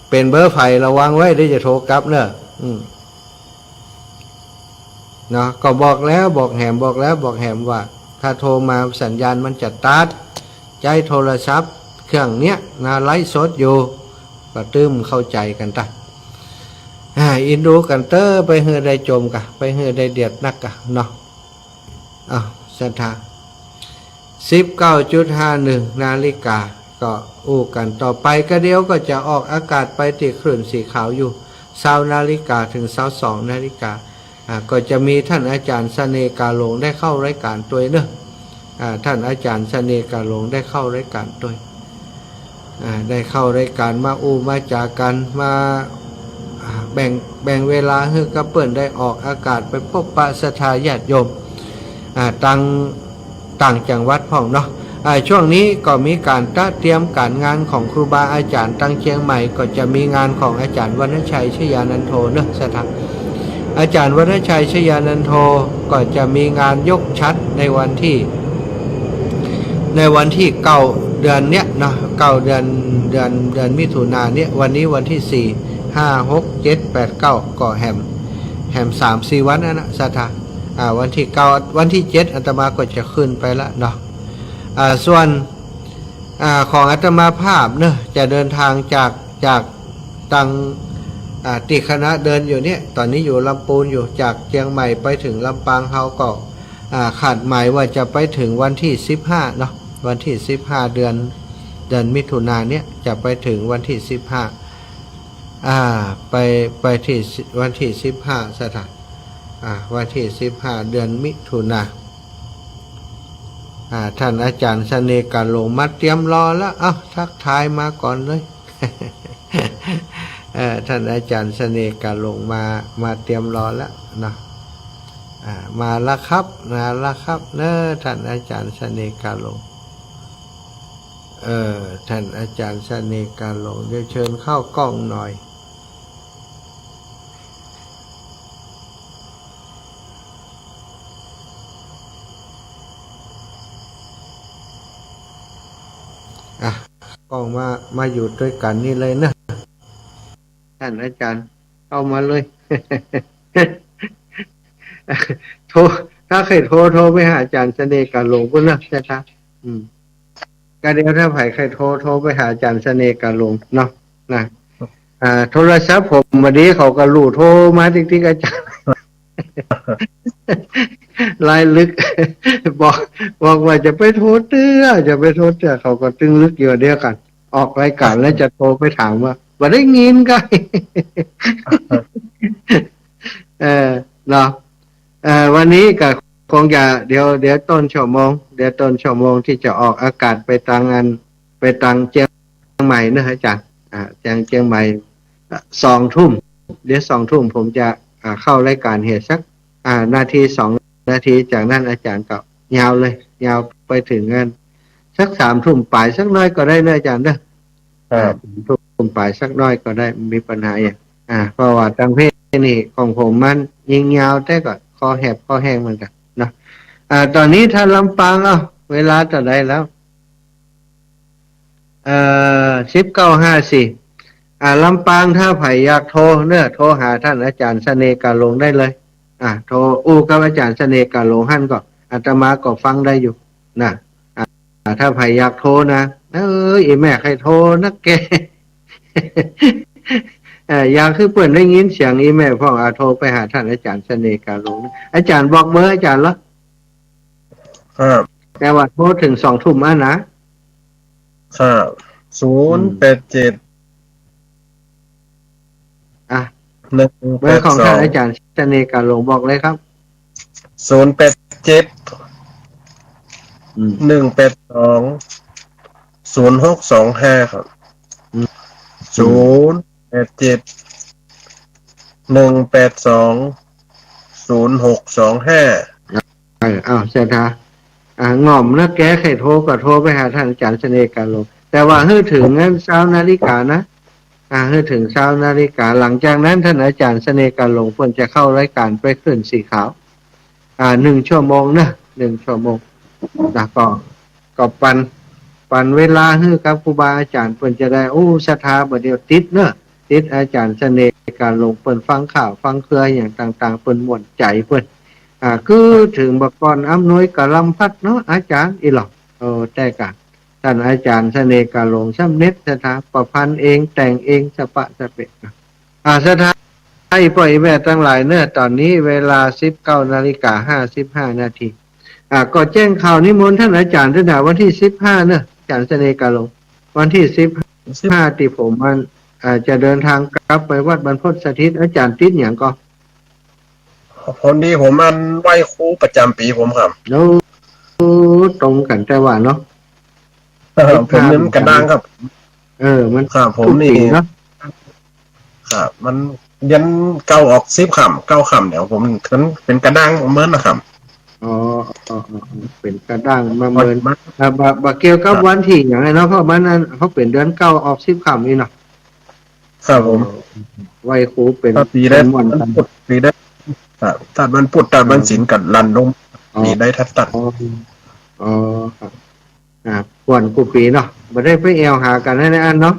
เป็นเบอร์ไผ่ระวังไว้เดี๋ยวจะโทรกลับเนอะเนาะก็บอกแล้วบอกแหมว่าถ้าโทรมาสัญญาณมันจะตัดใจโทรศัพท์เครื่องเนี้ยนะไลฟ์สดอยู่ก็ตื้มเข้าใจกันตาอินดูกันเตอร์ไปเฮือได้จมกะไปเฮือได้เดือดนักกะเนาะสัทธา 19.51 นาฬิกาก็กันต่อไปก็เดี๋ยวก็จะออกอากาศไปที่คลื่นสีขาวอยู่20 นาฬิกาถึง22 นาฬิกาก็จะมีท่านอาจารย์เสน่ห์กาหลงได้เข้ารายการตัวเนอะท่านอาจารย์เสน่ห์กาหลงได้เข้ารายการตัวได้เข้ารายการมาจากกันมาแบ่งเวลาให้กับเปิ้นได้ออกอากาศไปพบปะศรัทธาญาติโยมต่างจังหวัดพ่องเนาะ ช่วงนี้ก็มีการเตรียมการงานของครูบาอาจารย์ตั้งเชียงใหม่ก็จะมีงานของอาจารย์วรรณชัยชยานันโทเนอะสถานอาจารย์วรรณชัยชยานันโทก็จะมีงานยกชัดในวันที่เก้าเดือนเนี้ยเนาะเก้าเดือนมิถุนายนเนี้ยวันนี้วันที่ 4 5 6 7 8 9ก็แฮม3-4 วันนะสถานวันที่9วันที่7อาตมาก็จะขึ้นไปละเนาะส่วนของอาตมาภาพเนอะจะเดินทางจากตังติคณะเดินอยู่เนี่ยตอนนี้อยู่ลำพูนอยู่จากเชียงใหม่ไปถึงลำปางเฮาก็ขาดหมายว่าจะไปถึงวันที่15เนาะวันที่15เดือนมิถุนายนเนี่ยจะไปถึงวันที่15ไปที่วันที่15สถานวันที่15เดือนมิถุนายนท่านอาจารย์เสน่ห์การลงมาเตรียมรอแล้วทักทายมาก่อนเลย ท่านอาจารย์เสน่ห์การลงมาเตรียมรอแล้วนะมาแล้วครับเนอะท่านอาจารย์เสน่ห์การลงท่านอาจารย์เสน่ห์การลงเดี๋ยวเชิญเข้ากล้องหน่อยกล้องมาอยู่ด้วยกันนี่เลยนะท่านอาจารย์เข้ามาเลย โทรถ้าใครโทรไปหาอาจารย์เสน่ห์การลงก็นะใช่ไหมก็เดี๋ยวถ้าใครโทรไปหาอาจารย์เสน่ห์การลงเนาะนะโทรศัพท์ผมวันนี้เขาก็รู้โทรมาจริงๆอาจารย์ ลายลึก บอกว่าจะไปโทรเตื้อเขาก็ตึงลึกอยู่เดียวกัน ออกรายการแล้วจะโทรไปถามว่าได้ยินกัน เนาะวันนี้ก็คงจะเดี๋ยวต้นชั่วโมงที่จะออกอากาศไปต่างเชียงใหม่นะอาจารย์เชียงใหม่2 ทุ่มเดี๋ยว2 ทุ่มผมจะเข้ารายการเหตุสักนาที2 นาทีจากนั้นอาจารย์ก็ยาวไปถึงงานสัก3 ทุ่มปลายสักน้อยก็ได้นะอาจารย์นะทุ่มปลายสักน้อยก็ได้มีปัญหาอย่างเพราะว่าตังเพศนี่ของผมมันยิงยาวแต่ก็คอแหบคอแห้งเหมือนกันเนาะตอนนี้ถ้าลำปางเวลาจะได้แล้ว19:54ลำปางถ้าไผ่อยากโทรหาท่านอาจารย์เสน่ห์การลงได้เลยโทรกับอาจารย์เสน่ห์การลงหั่นก็อาตมาก็ฟังได้อยู่นะถ้าไผ่อยากโทรนะอีแม่ใครโทรนักแก อยากคือเปิ่นได้ยินเสียงอีแม่พ่อโทรไปหาท่านอาจารย์เสน่ห์การลงอาจารย์บอกเบอร์อาจารย์เหรอแต่ว่าโทรถึง2 ทุ่มนะครับ087เบอร์ของท่านอาจารย์เสน่ห์การลงบอกเลยครับ087 182 0625ครับ087 182 0625เสถง่อมนะแกใครโทรก็โทรไปหาท่านอาจารย์เสน่ห์การลงแต่ว่าให้ถึงงั้น20 นาฬิกานะให้ถึง20 นาฬิกาหลังจากนั้นท่านอาจารย์เสน่ห์การลงเพิ่นจะเข้ารายการไปขึ้นสีขาว1 ชั่วโมงนะ1 ชั่วโมงนะก็ปันเวลาให้กับครูบาอาจารย์เพิ่นจะได้ศรัทธาบ่เดียวติดอาจารย์เสน่ห์การลงเพิ่นฟังข่าวฟังเครืออย่างต่างๆเพิ่นม่วนใจเพิ่นคือถึงบกรอำนวยกะลำพัดเนาะอาจารย์อีหลอกแต่กะท่านอาจารย์เสน่ห์การลงสำเร็จสถาประพันธ์เองแต่งเองสปะสเปะสถาให้ปล่อยแม่ทั้งหลายเนอะตอนนี้เวลา 19:55 นาทีก็แจ้งข่าวนิมนต์ท่านอาจารย์ตั้งแต่วันที่15เนอะอาจารย์เสน่ห์การลงวันที่15ที่ผมมันจะเดินทางกลับไปวัดบรรพตสถิตอาจารย์ติดอย่างก็คนดีผมมันไหว้ครูประจำปีผมครับแล้วตรงกันแต่ว่าเนาะผมนึกกระด้างครับมันครับผมนี่เนาะครับมันยันเก้าออก10 ค่ำ9 ค่ำเดี๋ยวผมนั้นเป็นกระด้างเหมือนนะครับ เป็นกระด้างมาพอเมินดีมันบาเกี่ยวกับครับวันที่อย่างไรเนาะเพราะมันนั้นเขาเป็นเดือนเก้าออก10 ค่ำนี่เนาะครับผมไหวครูเป็นถ้าปีได้เป็นม่วนกันมันปุดปีได้ตัดมันปุดตัดมันสินกัดลันลงอ๋อปีได้ทัดตัดอ๋ออ๋อครับม่วนกูปีเนาะบ่ได้ไปแอวหากันในอันเนาะ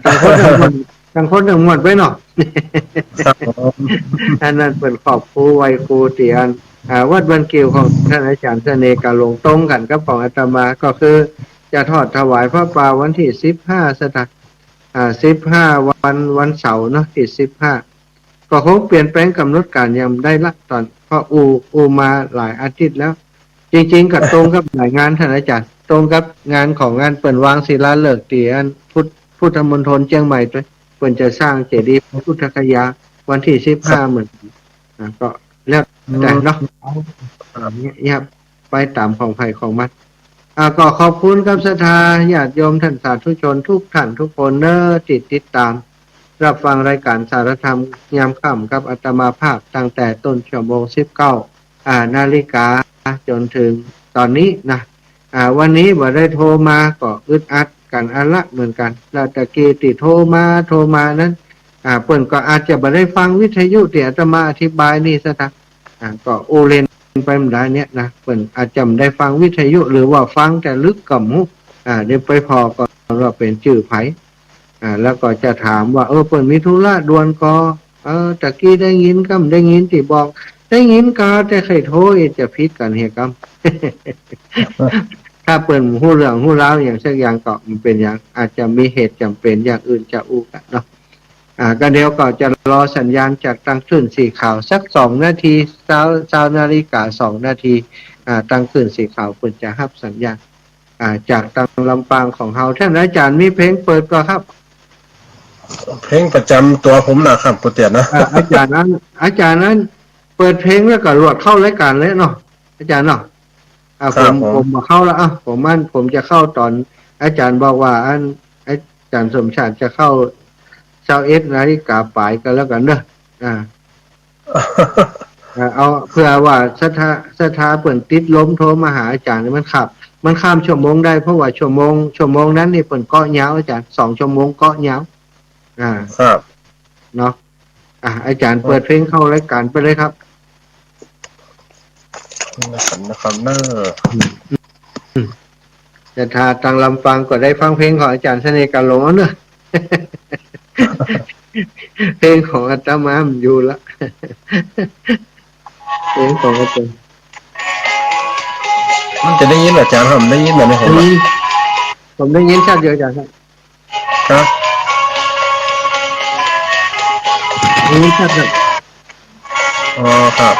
ต่างคนต่างม่วนต่างคนต่างม่วนไปเนาะ ครับผม อันนั้นเป็นขอบครูไวยครูเตียนวัดบันเกิวของท่านอาจารย์เสน่ห์กาลงตรงกันกับของอาตมาก็คือจะทอดถวายพระป่าวันที่15สถาน15วันเสาร์เนาะที่15ก็คงเปลี่ยนแปลงกำหนดการยังได้ละตอนเพราะอูมาหลายอาทิตย์แล้ว จริงๆกับตรงกับหลายงานท่านอาจารย์ตรงกับงานของงานเปิ่นวางศิลาฤกษ์เตียนพุทธมณฑลเชียงใหม่ด้วยเปิ่นจะสร้างเจดีย์พุทธคยาวันที่15เหมือนกันก็แล้วแต่เนาะเนี่ยครับไปตามของไผ่ของมันก็ขอบคุณครับศรัทธาญาติโยมท่านสาธุชนทุกท่านทุกคนเนอติดตามรับฟังรายการสารธรรมยามค่ำกับอาตมาภาพตั้งแต่ต้นชั่วโมง19 นาฬิกาจนถึงตอนนี้นะวันนี้บ่ได้โทรมาก็อึดอัดกันอันละเหมือนกันแล้วตะกี้ติโทรมานั้นเปิ่นก็อาจจะบ่ได้ฟังวิทยุที่อาตมาอธิบายนี่ซะนะก็โอเลนไปมันได้เนี่ยนะเปิ่นอาจจะไม่ได้ฟังวิทยุหรือว่าฟังแต่ลึกกับหูเดี๋ยวไปพอก็ว่าเป็นชื่อไผแล้วก็จะถามว่าเปิ่นมีธุระด่วนก็ตะกี้ได้ยินก็ได้ยินที่บอกได้ยินก็แต่ใครโทรจะผิดกันเฮกรรม ถ้าเปิ่นหู้เรื่องหู้ราวอย่างสักอย่างก็มันเป็นอย่างอาจจะมีเหตุจำเป็นอย่างอื่นจะอู้กันเนาะก็เดี๋ยวก็จะรอสัญญาณจากตั้งคลื่นสีขาวสัก2 นาที20 นาฬิกา2 นาทีตั้งคลื่นสีขาวควรจะรับสัญญาณจากทางลำปางของเฮาท่านอาจารย์มีเพลงเปิดก็ครับเพลงประจำตัวผมนะครับกุเตียนนะอาจารย์นั้นเปิดเพลงแล้วก็รวดเข้ารายการเลยเนาะอาจารย์เนาะผมมาเข้าแล้วผมจะเข้าตอนอาจารย์บอกว่าอาจารย์สมชาติจะเข้า21 นาฬิกาปลายกันแล้วกันเนอะเอาเพื่อว่าสถาเปิ่นติดล้มโทรมาหาอาจารย์มันขับมันข้ามชั่วโมงได้เพราะว่าชั่วโมงนั้นนี่เปิ่นเกาะยาวอาจารย์2 ชั่วโมงเกาะยาวครับเนาะอาจารย์เปิดเพลงเข้ารายการไปเลยครับนะครับเนอจะทาตังลำฟังก็ได้ฟังเพลงของอาจารย์เสน่ห์กาหลงเนอะ เพลงของอาตมาอยู่ละเพลงของอาจารย์มันจะได้ยินอาจารย์ผมได้ยินไหมผมได้ยินชัดเดียวอาจารย์ครับได้ยินชัดเลยอ๋อครับ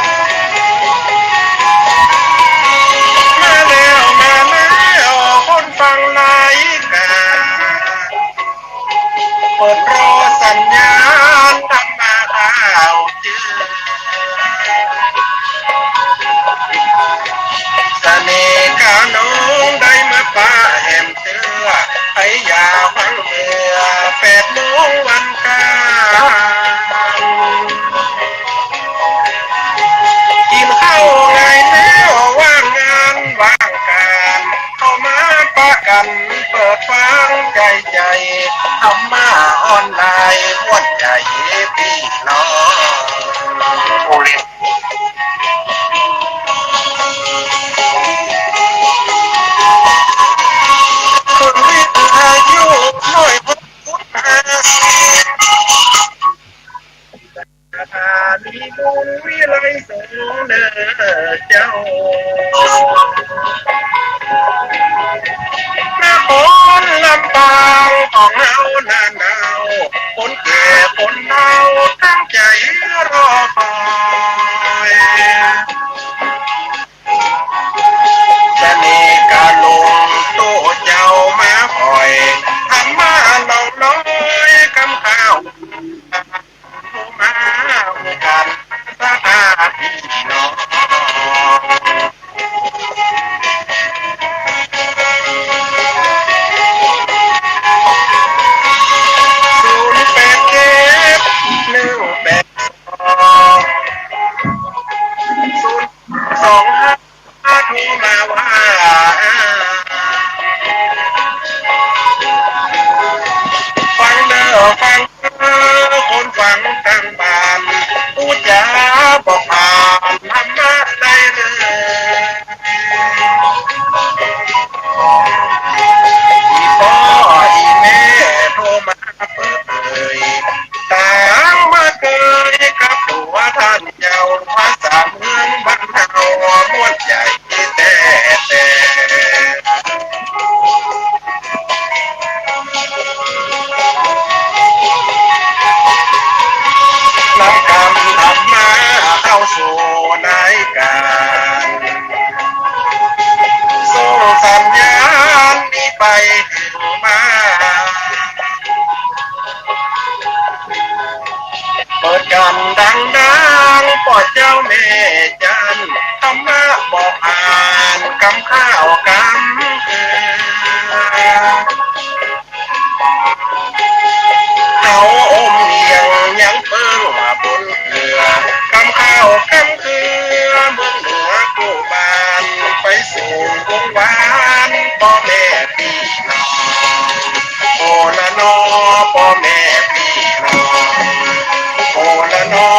คนฟังนายกาเปิดรอสัญญาณทำมาข่าวจืดเสน่ห์กาน้องได้มาป้าแหมเตือไอ้ยาฟังเมือ8 โมงวันกากินข้าวไงแล้วว่างงานว่างการเข้ามาปะกันเปิดฟังใจทำมาออนไลน์หัวใจพี่น้องโอเลนคนวิทย์อายุน้อยพุทธามีบุญวิไลสงเด้อเจ้านครลำปางของเฮาหน้าหนาวคนแก่คนเฒ่าตั้งใจรอคอยเสน่ห์กาลงโตเจ้ามาคอยทำมาเราน้อยกำข้าวมากันสถานพี่น้อง08718255 นายการส่งสัญญาณนี้ไปถึงมาเปิดกันดังๆปอดเจ้าแม่จันธรรมะบอกอ่านกำข้าวกำเกลือเขาอมเนียงยังเปิ้งว่าบนเรือกำข้าวกำเกลือเมืองเหนือกูบานไปสู่วงวานพ่อแม่พี่น้องโอละนอพ่อแม่พี่น้องโอละนอ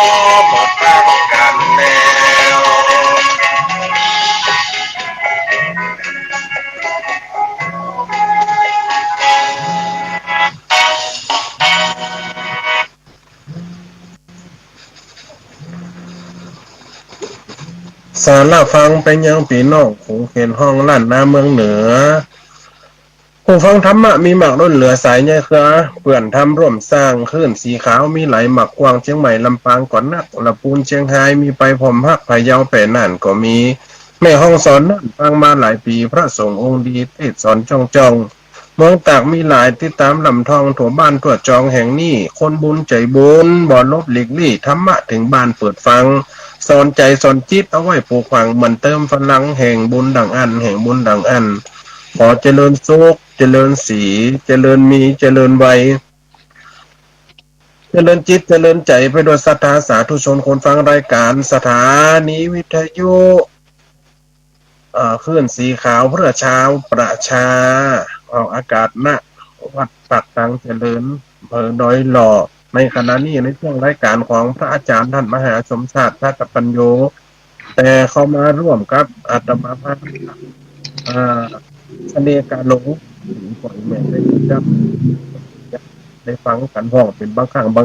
หมดรักกันแล้ว สารละฟังเป็นยังปีน้องคงเขียนห้องลั่นหน้าเมืองเหนือผู้ฟังธรรมะมีหมักล้นเหลือสายใหญ่เครือเปื่อนทำร่วมสร้างคลื่นสีขาวมีไหลหมักกวางเชียงใหม่ลำปางก่อนนักละปูนเชียงไฮ้มีไปผมพักพะเยาแปน่านก็มีแม่ห้องสอนนั่นฟังมาหลายปีพระสงฆ์องค์ดีเทศสอนจ้องเมืองตากมีหลายติดตามลำทองถั่วบ้านถั่วจองแห่งนี้คนบุญใจบุญบ่ลบหลีกลี่ธรรมะถึงบ้านเปิดฟังสอนใจสอนจิตเอาไว้ปลูกฝังเหมือนเติมพลังแห่งบุญดังอันแห่งบุญดังอันขอเจริญสุขเจริญสีเจริญมีเจริญวัยเจริญจิตเจริญใจไปโดยศรัทธาสาธุชนคนฟังรายการสถานีวิทยุคลื่นสีขาวเพื่อชาวประชาออกอากาศณวัดปากตังเจริญอำเภอดอยหล่อในขณะนี้ในช่วงรายการของพระอาจารย์ท่านมหาสมชาติทัตปัญโยแต่เขามาร่วมกับอาตมาภาพเสน่ห์การหลงปล่อยแม่ได้จับได้ฟังกันห้องเป็นบางครั้งบาง